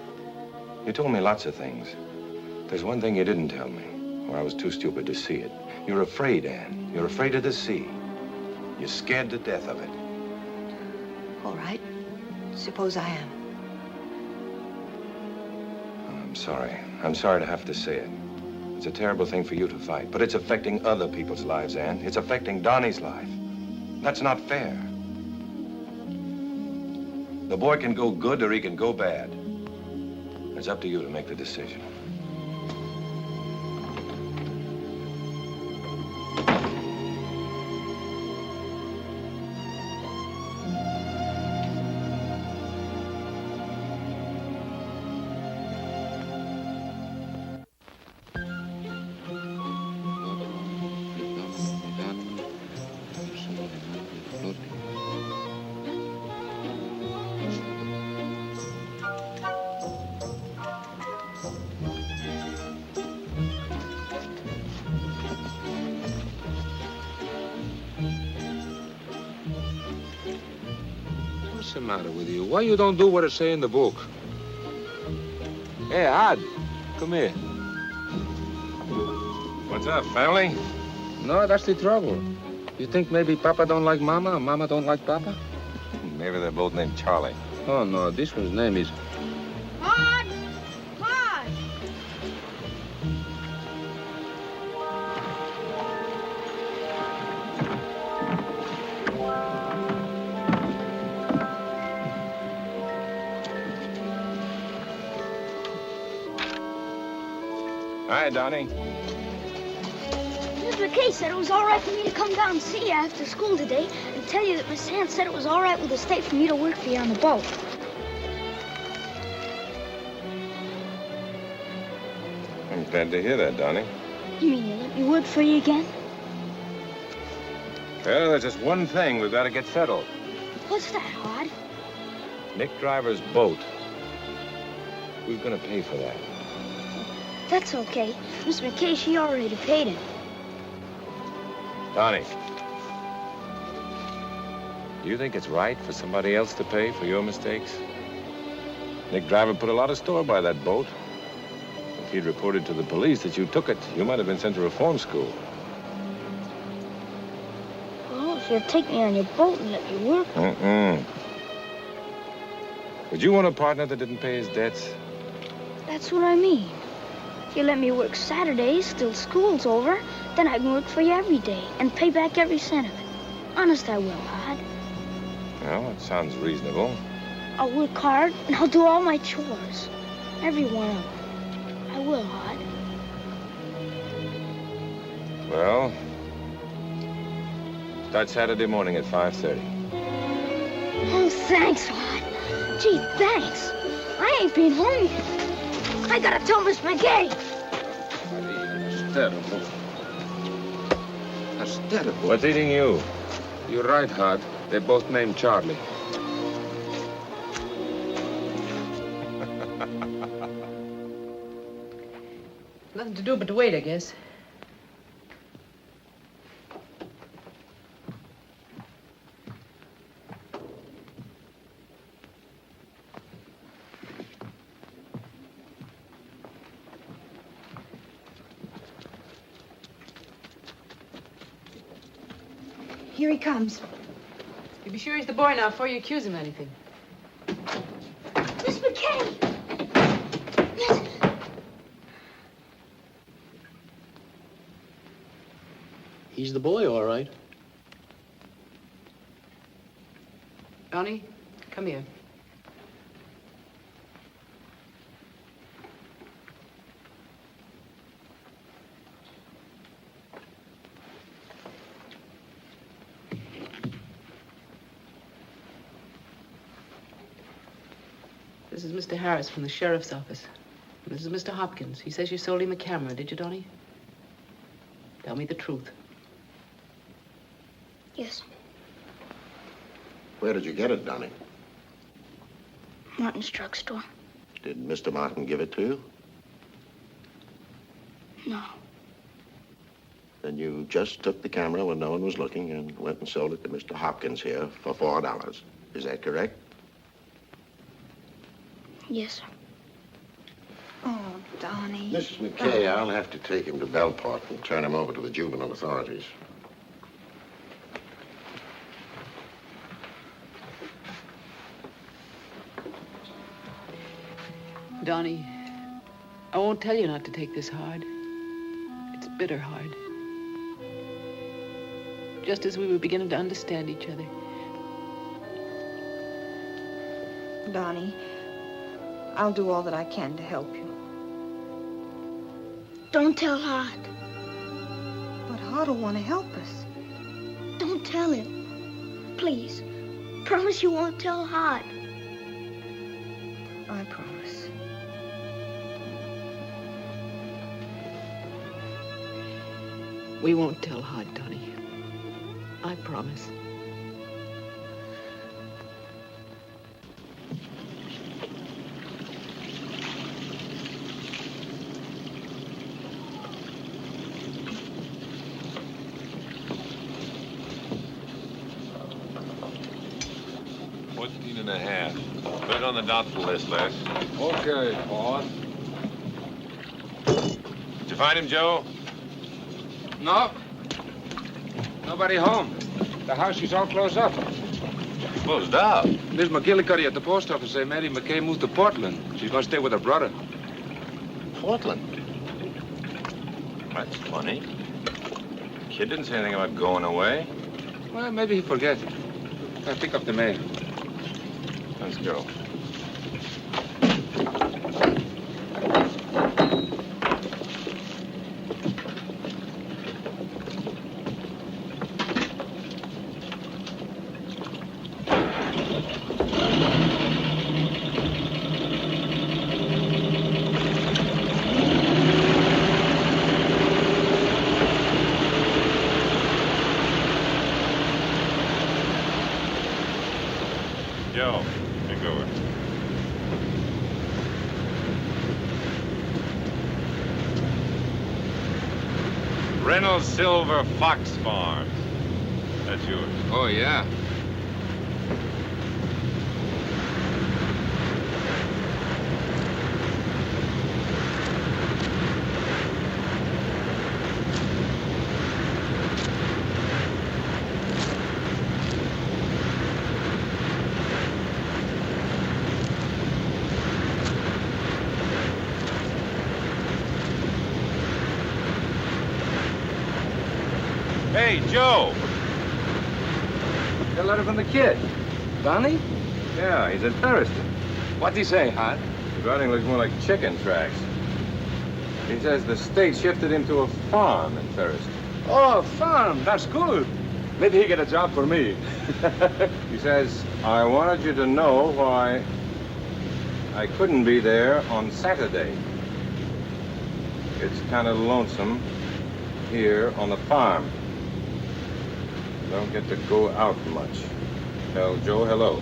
You told me lots of things. There's one thing you didn't tell me, or I was too stupid to see it. You're afraid, Ann. You're afraid of the sea. You're scared to death of it. All right. Suppose I am. sorry. I'm sorry to have to say it. It's a terrible thing for you to fight, but it's affecting other people's lives, Ann. It's affecting Donnie's life. That's not fair. The boy can go good or he can go bad. It's up to you to make the decision. What's the matter with you? Why you don't do what it say in the book? Hey, Ad, come here. What's up, family? No, that's the trouble. You think maybe Papa don't like Mama and Mama don't like Papa? Maybe they're both named Charlie. Oh, no, this one's name is... Hard! Hard! Hi, Donnie. Miss McKay said it was all right for me to come down and see you after school today and tell you that Miss Hand said it was all right with the state for me to work for you on the boat. I'm glad to hear that, Donnie. You mean you let me work for you again? Well, there's just one thing we've got to get settled. What's that, Hard? Nick Driver's boat. Who's going to pay for that? That's okay. Miss McKay, she already paid it. Donnie. Do you think it's right for somebody else to pay for your mistakes? Nick Driver put a lot of store by that boat. If he'd reported to the police that you took it, you might have been sent to reform school. Well, if you'll take me on your boat and let me work... Would you want a partner that didn't pay his debts? That's what I mean. If you let me work Saturdays till school's over, then I can work for you every day and pay back every cent of it. Honest, I will, Hard. Well, that sounds reasonable. I'll work hard and I'll do all my chores. Every one of them. I will, Hard. Well, start Saturday morning at 5:30. Oh, thanks, Hard. Gee, thanks. I ain't been home yet. I gotta tell Miss McKay. That's terrible. That's terrible. What's eating you? You're right, Hard. They're both named Charlie. Nothing to do but to wait, I guess. Here he comes. You be sure he's the boy now before you accuse him of anything. Miss McKay! He's the boy, all right. Donnie, come here. This is Mr. Harris from the sheriff's office. And this is Mr. Hopkins. He says you sold him a camera, did you, Donnie? Tell me the truth. Yes, Where did you get it, Donnie? Martin's drugstore. Did Mr. Martin give it to you? No. Then you just took the camera when no one was looking and went and sold it to Mr. Hopkins here for $4. Is that correct? Yes, sir. Oh, Donnie. Mrs. McKay, I'll have to take him to Belport and turn him over to the juvenile authorities. Donnie, I won't tell you not to take this hard. It's bitter hard. Just as we were beginning to understand each other. Donnie, I'll do all that I can to help you. Don't tell Hod. But Hod will want to help us. Don't tell him. Please. Promise you won't tell Hod. I promise. We won't tell Hod, Donnie. I promise. $14.5. Put it on the doubtful list, Les. Okay, Hod. Did you find him, Joe? No. Nobody home. The house is all closed up. Closed up? Miss McGillicuddy at the post office say Mary McKay moved to Portland. She's gonna stay with her brother. Portland? That's funny. Kid didn't say anything about going away. Well, maybe he forget. I'll pick up the mail. Let's go. Joe, take over. Reynolds Silver Fox Farms. That's yours. Oh, yeah. Hey, Joe. Got a letter from the kid. Donnie? Yeah, he's in Thurston. What'd he say, Hod? The writing looks more like chicken tracks. He says the state shifted him to a farm in Thurston. Oh, farm. That's good. Maybe he get a job for me. He says, I wanted you to know why I couldn't be there on Saturday. It's kind of lonesome here on the farm. Don't get to go out much. Tell Joe hello.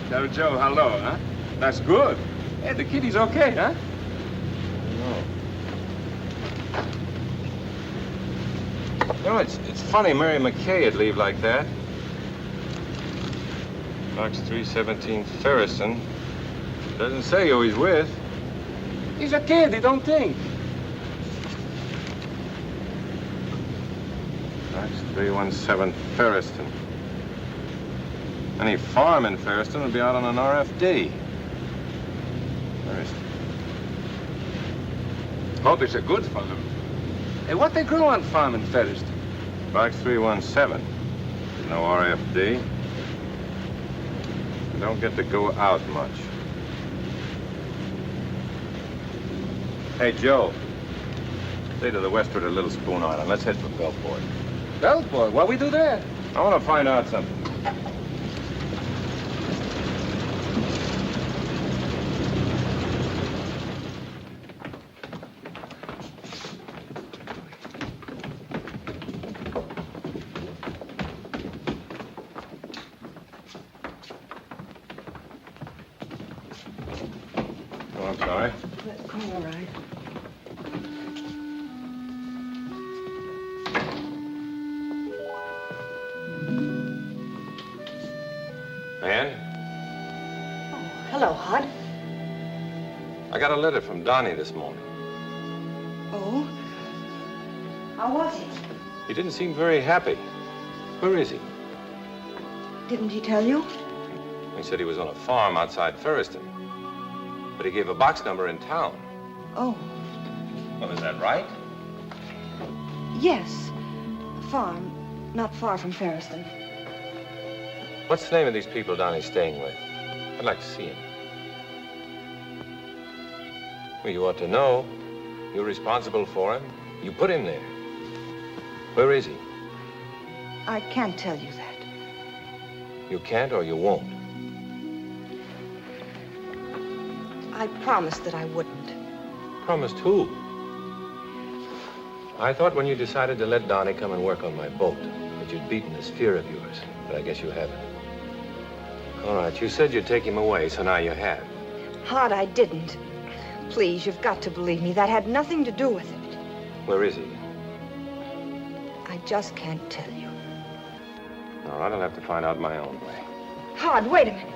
Tell Joe hello, huh? That's good. Hey, the kid, he's okay, huh? No, it's funny Mary McKay would leave like that. Box 317 Ferriston. Doesn't say who he's with. He's a kid, he don't think. Box 317 Ferriston. Any farm in Ferriston would be out on an RFD. Ferriston. Hope it's a good farm. Hey, what they grow on farm in Ferriston? Box 317. No RFD. Don't get to go out much. Hey, Joe. Stay to the westward of Little Spoon Island. Let's head for Belport. Belport? What we do there? I want to find out something. Oh, I'm sorry. All right. Hello, Hod. I got a letter from Donnie this morning. Oh? How was he? He didn't seem very happy. Where is he? Didn't he tell you? He said he was on a farm outside Ferriston. But he gave a box number in town. Oh, Well, is that right? yes. A farm, not far from Ferriston. What's the name of these people Donnie's staying with? I'd like to see him. Well, you ought to know. You're responsible for him. You put him there. Where is he? I can't tell you that. You can't or you won't. I promised that I wouldn't. Promised who? I thought when you decided to let Donnie come and work on my boat that you'd beaten this fear of yours, but I guess you haven't. All right, you said you'd take him away, so now you have. Hod, I didn't. Please, you've got to believe me. That had nothing to do with it. Where is he? I just can't tell you. All right, I'll have to find out my own way. Hod, wait a minute.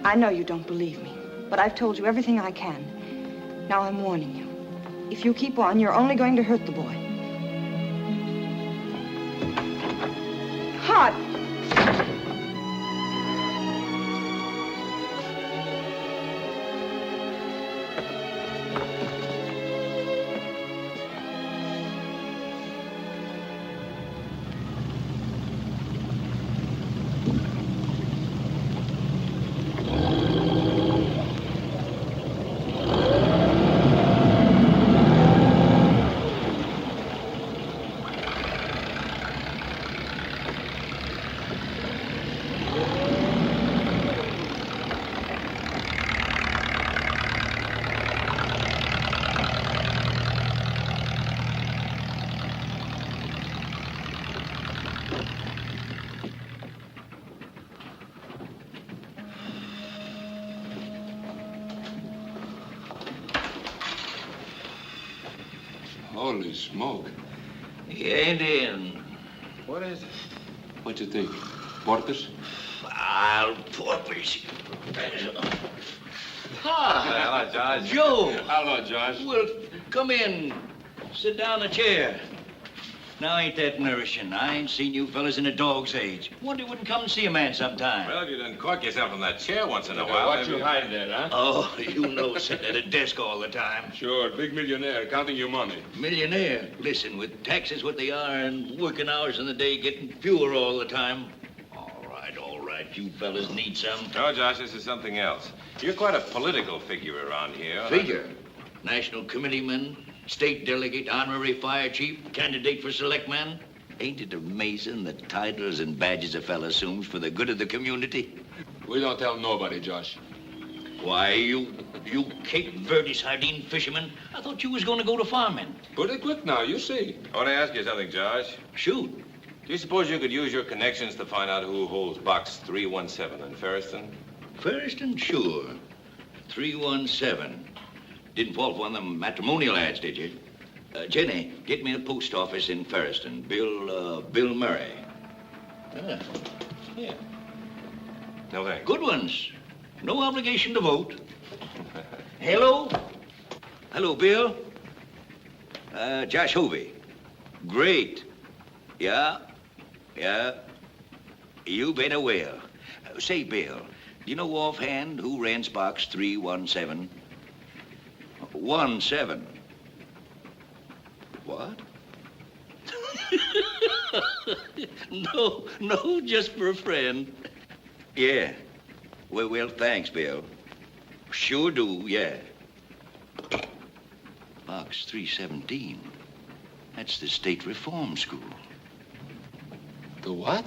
I know you don't believe me, but I've told you everything I can. Now I'm warning you. If you keep on, you're only going to hurt the boy. Hod! Holy smoke. He ain't in. What is it? What you think? Porters? I'll porpoise. Hello, Josh. Joe. Hello, Josh. Well, come in. Sit down in a chair. Now, ain't that nourishing? I ain't seen you fellas in a dog's age. Wonder you wouldn't come and see a man sometime. Well, if you didn't cork yourself in that chair once in a while. What you hide there, huh? Oh, you know, sitting at a desk all the time. Sure, big millionaire, counting your money. Millionaire. Listen, with taxes what they are and working hours in the day getting fewer all the time. All right, you fellas need some. No, Josh, this is something else. You're quite a political figure around here. Figure? National committeeman, state delegate, honorary fire chief, candidate for selectman. Ain't it amazing the titles and badges a fella assumes for the good of the community? We don't tell nobody, Josh. Why, you Cape Verde sardine fisherman, I thought you was going to go to farming. Pretty quick now, you see. I want to ask you something, Josh. Shoot. Do you suppose you could use your connections to find out who holds box 317 in Ferriston? Ferriston, sure. 317. Didn't fall for one of them matrimonial ads, did you? Jenny, get me a post office in Ferriston. Bill Murray. Yeah. No thanks. Good ones. No obligation to vote. Hello? Hello, Bill. Josh Hovey. Great. Yeah. You been a whale. Say, Bill, do you know offhand who rents box 317? 17. What? No, just for a friend. Yeah. Well, thanks, Bill. Sure do, yeah. Box 317. That's the state reform school. The what?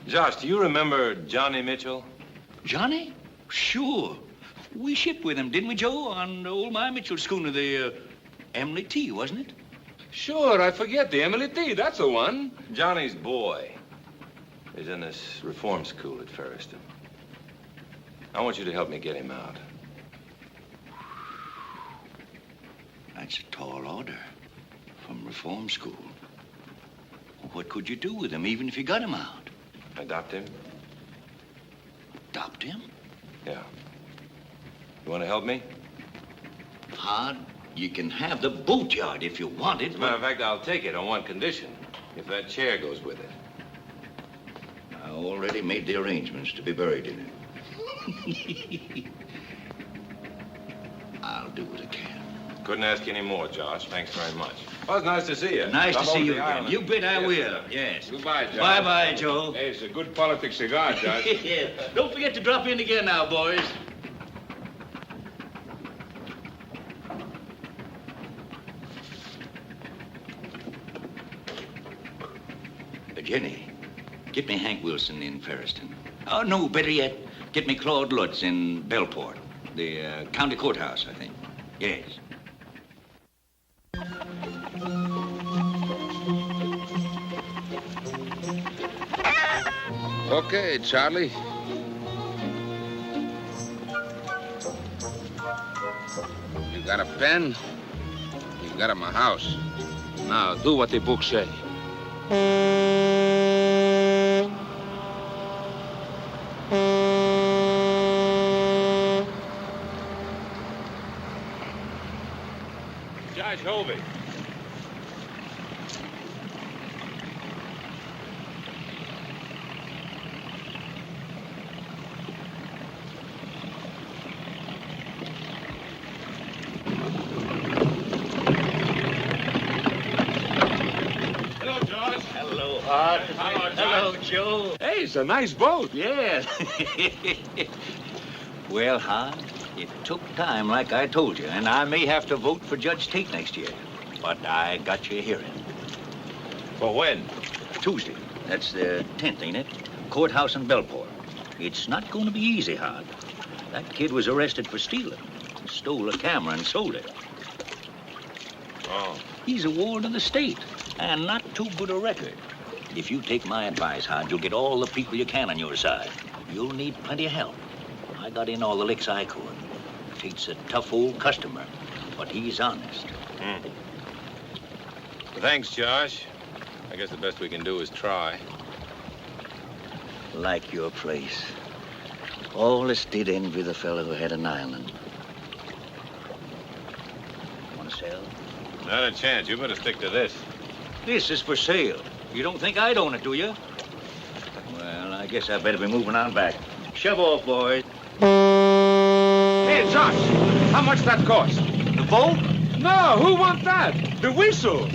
Josh, do you remember Johnny Mitchell? Johnny? Sure. We shipped with him, didn't we, Joe? On old My Mitchell schooner, the Emily T, wasn't it? Sure, I forget. The Emily T, that's the one. Johnny's boy is in this reform school at Ferriston. I want you to help me get him out. That's a tall order from reform school. What could you do with him, even if you got him out? Adopt him? Adopt him? Yeah. You want to help me? Hard. You can have the boatyard if you want it. As a matter of fact, I'll take it on one condition. If that chair goes with it. I already made the arrangements to be buried in it. I'll do what I can. Couldn't ask any more, Josh. Thanks very much. Well, it's nice to see you. Nice to Come see over you the again. island. You bet I Yes, will. sir. Yes. Goodbye, Josh. Bye-bye, Joe. Hey, it's a good politic cigar, Josh. Yeah. Don't forget to drop in again now, boys. Jenny, get me Hank Wilson in Ferriston. Oh, no, better yet, get me Claude Lutz in Bellport, the county courthouse, I think. Yes. Okay, Charlie. You got a pen? You got my house. Now, do what the book say. Judge Colby. Hello, George. Hello, Hart. Hello, Joe. Hey, it's a nice boat. Yeah. Well, Hart, it took time, like I told you, and I may have to vote for Judge Tate next year. But I got you a hearing. For when? Tuesday. That's the 10th, ain't it? Courthouse in Bellport. It's not going to be easy, Hart. That kid was arrested for stealing. Stole a camera and sold it. Oh. He's a ward of the state, and not too good a record. If you take my advice, Hart, you'll get all the people you can on your side. You'll need plenty of help. I got in all the licks I could. Tate's a tough old customer, but he's honest. Thanks, Josh. I guess the best we can do is try. Like your place. All this did envy the fellow who had an island. Want to sell? Not a chance. You better stick to this. This is for sale. You don't think I'd own it, do you? Well, I guess I better be moving on back. Shove off, boys. Hey, Josh, how much that cost? The boat? No, who want that? The whistle.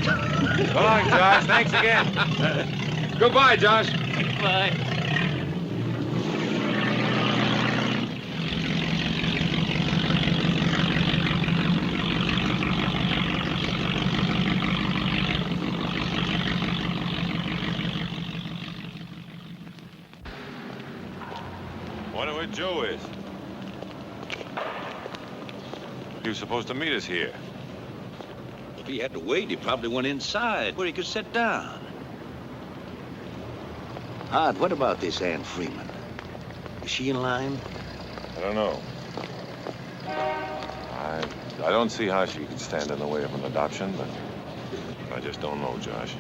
So long, Josh. Thanks again. Goodbye, Josh. Bye. Wonder where Joe is. He was supposed to meet us here. If he had to wait, he probably went inside where he could sit down. Hart, what about this Ann Freeman? Is she in line? I don't know. I don't see how she could stand in the way of an adoption, but I just don't know, Josh.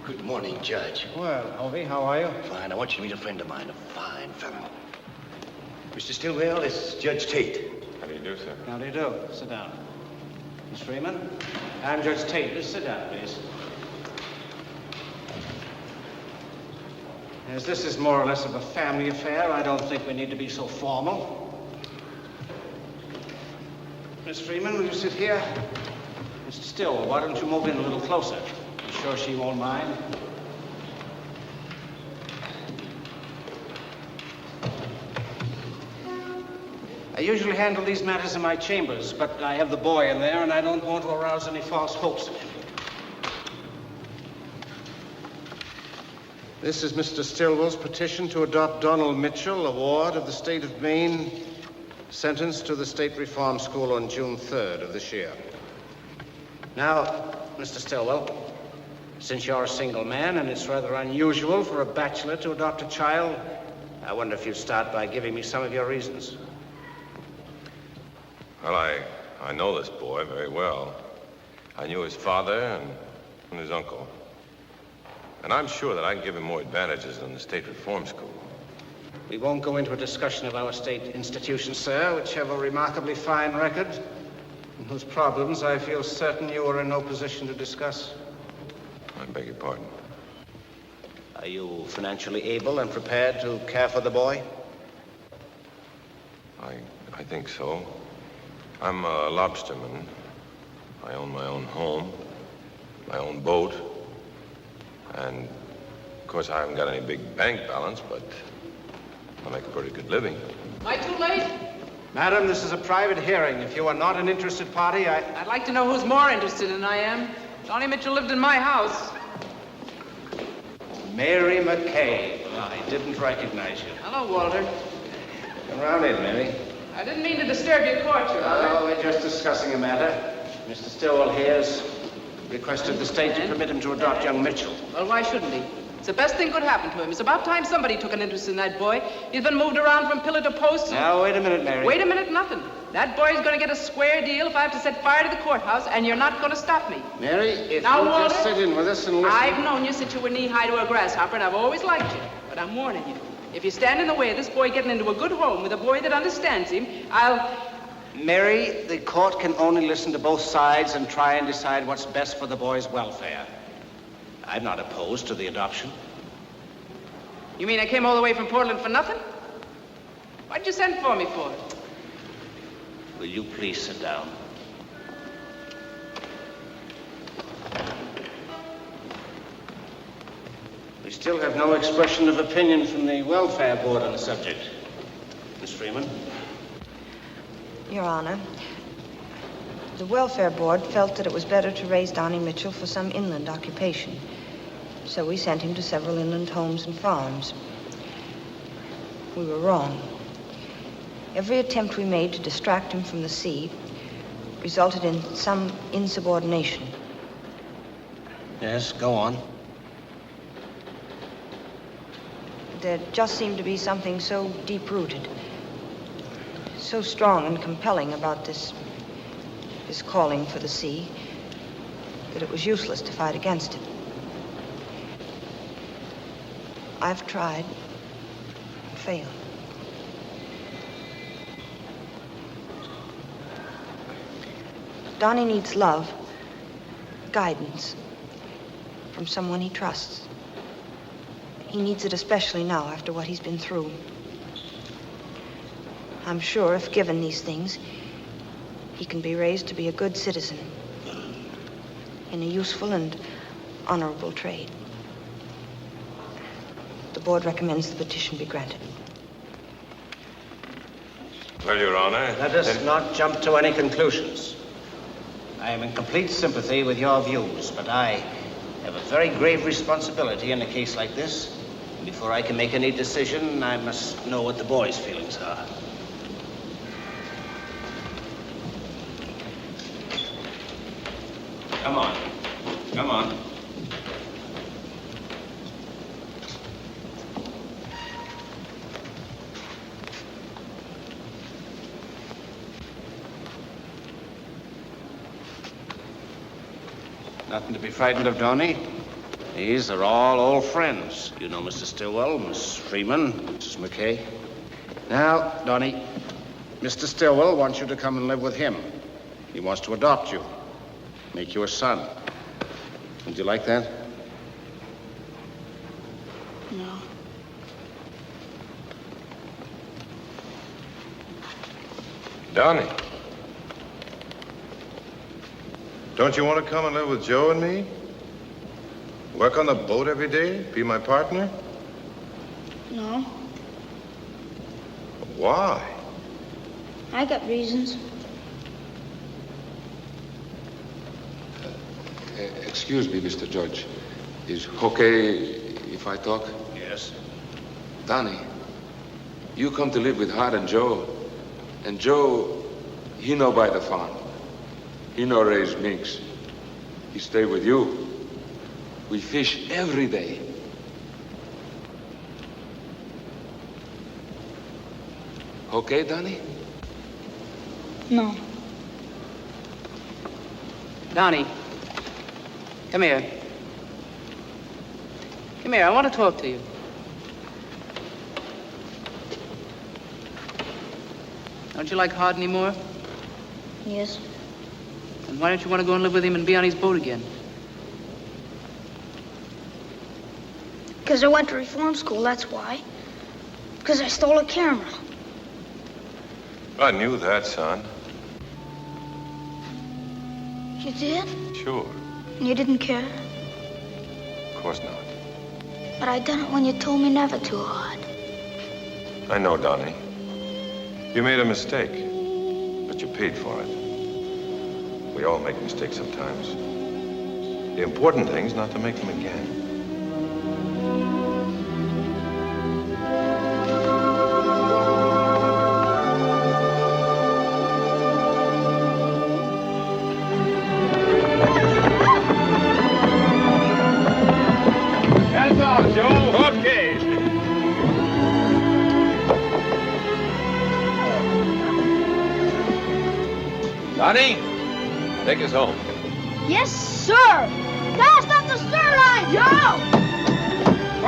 Good morning, Judge. Well, Colby, how are you? Fine. I want you to meet a friend of mine, a fine fellow. Mr. Stillwell, this is Judge Tate. How do you do, sir? How do you do? Sit down. Miss Freeman, I'm Judge Tate. Just sit down, please. As this is more or less of a family affair, I don't think we need to be so formal. Miss Freeman, will you sit here? Mr. Stillwell, why don't you move in a little closer? You sure she won't mind? I usually handle these matters in my chambers, but I have the boy in there, and I don't want to arouse any false hopes of him. This is Mr. Stillwell's petition to adopt Donald Mitchell, a ward of the state of Maine, sentenced to the State Reform School on June 3rd of this year. Now, Mr. Stillwell, since you're a single man and it's rather unusual for a bachelor to adopt a child, I wonder if you'd start by giving me some of your reasons. Well, I know this boy very well. I knew his father and his uncle. And I'm sure that I can give him more advantages than the State Reform School. We won't go into a discussion of our state institutions, sir, which have a remarkably fine record, and whose problems I feel certain you are in no position to discuss. I beg your pardon. Are you financially able and prepared to care for the boy? I think so. I'm a lobsterman. I own my own home, my own boat, and of course I haven't got any big bank balance, but I make a pretty good living. Am I too late? Madam, this is a private hearing. If you are not an interested party, I'd like to know who's more interested than I am. Johnny Mitchell lived in my house. Mary McKay. I didn't recognize you. Hello, Walter. Come round in, Mary. I didn't mean to disturb your court, Your Honor. Oh, we're just discussing a matter. Mr. Stillwell here has requested the state to permit him to adopt young Mitchell. Well, why shouldn't he? It's the best thing could happen to him. It's about time somebody took an interest in that boy. He's been moved around from pillar to post. Now, wait a minute, Mary. Wait a minute, nothing. That boy's going to get a square deal if I have to set fire to the courthouse, and you're not going to stop me. Mary, if now, you Walter, just sit in with us and listen. I've known you since you were knee-high to a grasshopper, and I've always liked you. But I'm warning you. If you stand in the way of this boy getting into a good home with a boy that understands him, Mary, the court can only listen to both sides and try and decide what's best for the boy's welfare. I'm not opposed to the adoption. You mean I came all the way from Portland for nothing? What'd you send for me for? Will you please sit down? We still have no expression of opinion from the welfare board on the subject. Miss Freeman? Your Honor, the welfare board felt that it was better to raise Donnie Mitchell for some inland occupation. So we sent him to several inland homes and farms. We were wrong. Every attempt we made to distract him from the sea resulted in some insubordination. Yes, go on. There just seemed to be something so deep-rooted, so strong and compelling about this calling for the sea that it was useless to fight against it. I've tried, failed. Donnie needs love, guidance from someone he trusts. He needs it especially now after what he's been through. I'm sure if given these things, he can be raised to be a good citizen in a useful and honorable trade. The board recommends the petition be granted. Well, Your Honor... Let us not jump to any conclusions. I am in complete sympathy with your views, but I have a very grave responsibility in a case like this. Before I can make any decision, I must know what the boy's feelings are. Come on. Come on. Nothing to be frightened of, Donnie. These are all old friends. You know Mr. Stillwell, Miss Freeman, Mrs. McKay. Now, Donnie, Mr. Stillwell wants you to come and live with him. He wants to adopt you, make you a son. Would you like that? No. Donnie. Don't you want to come and live with Joe and me? Work on the boat every day? Be my partner? No. Why? I got reasons. Excuse me, Mr. Judge. Is okay if I talk? Yes. Donnie, you come to live with Hart and Joe, And Joe, he no buy the farm. He no raise minks. He stay with you. We fish every day. Okay, Donnie? No. Donnie, come here. Come here, I want to talk to you. Don't you like Hard anymore? Yes. And why don't you want to go and live with him and be on his boat again? Because I went to reform school, that's why. Because I stole a camera. I knew that, son. You did? Sure. And you didn't care? Of course not. But I done it when you told me never to, Hard. I know, Donnie. You made a mistake, but you paid for it. We all make mistakes sometimes. The important thing is not to make them again. That's all, Joe. Okay. Donnie, take us home. Yes, sir. Fast up the stern line, Joe!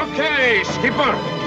Okay, skipper.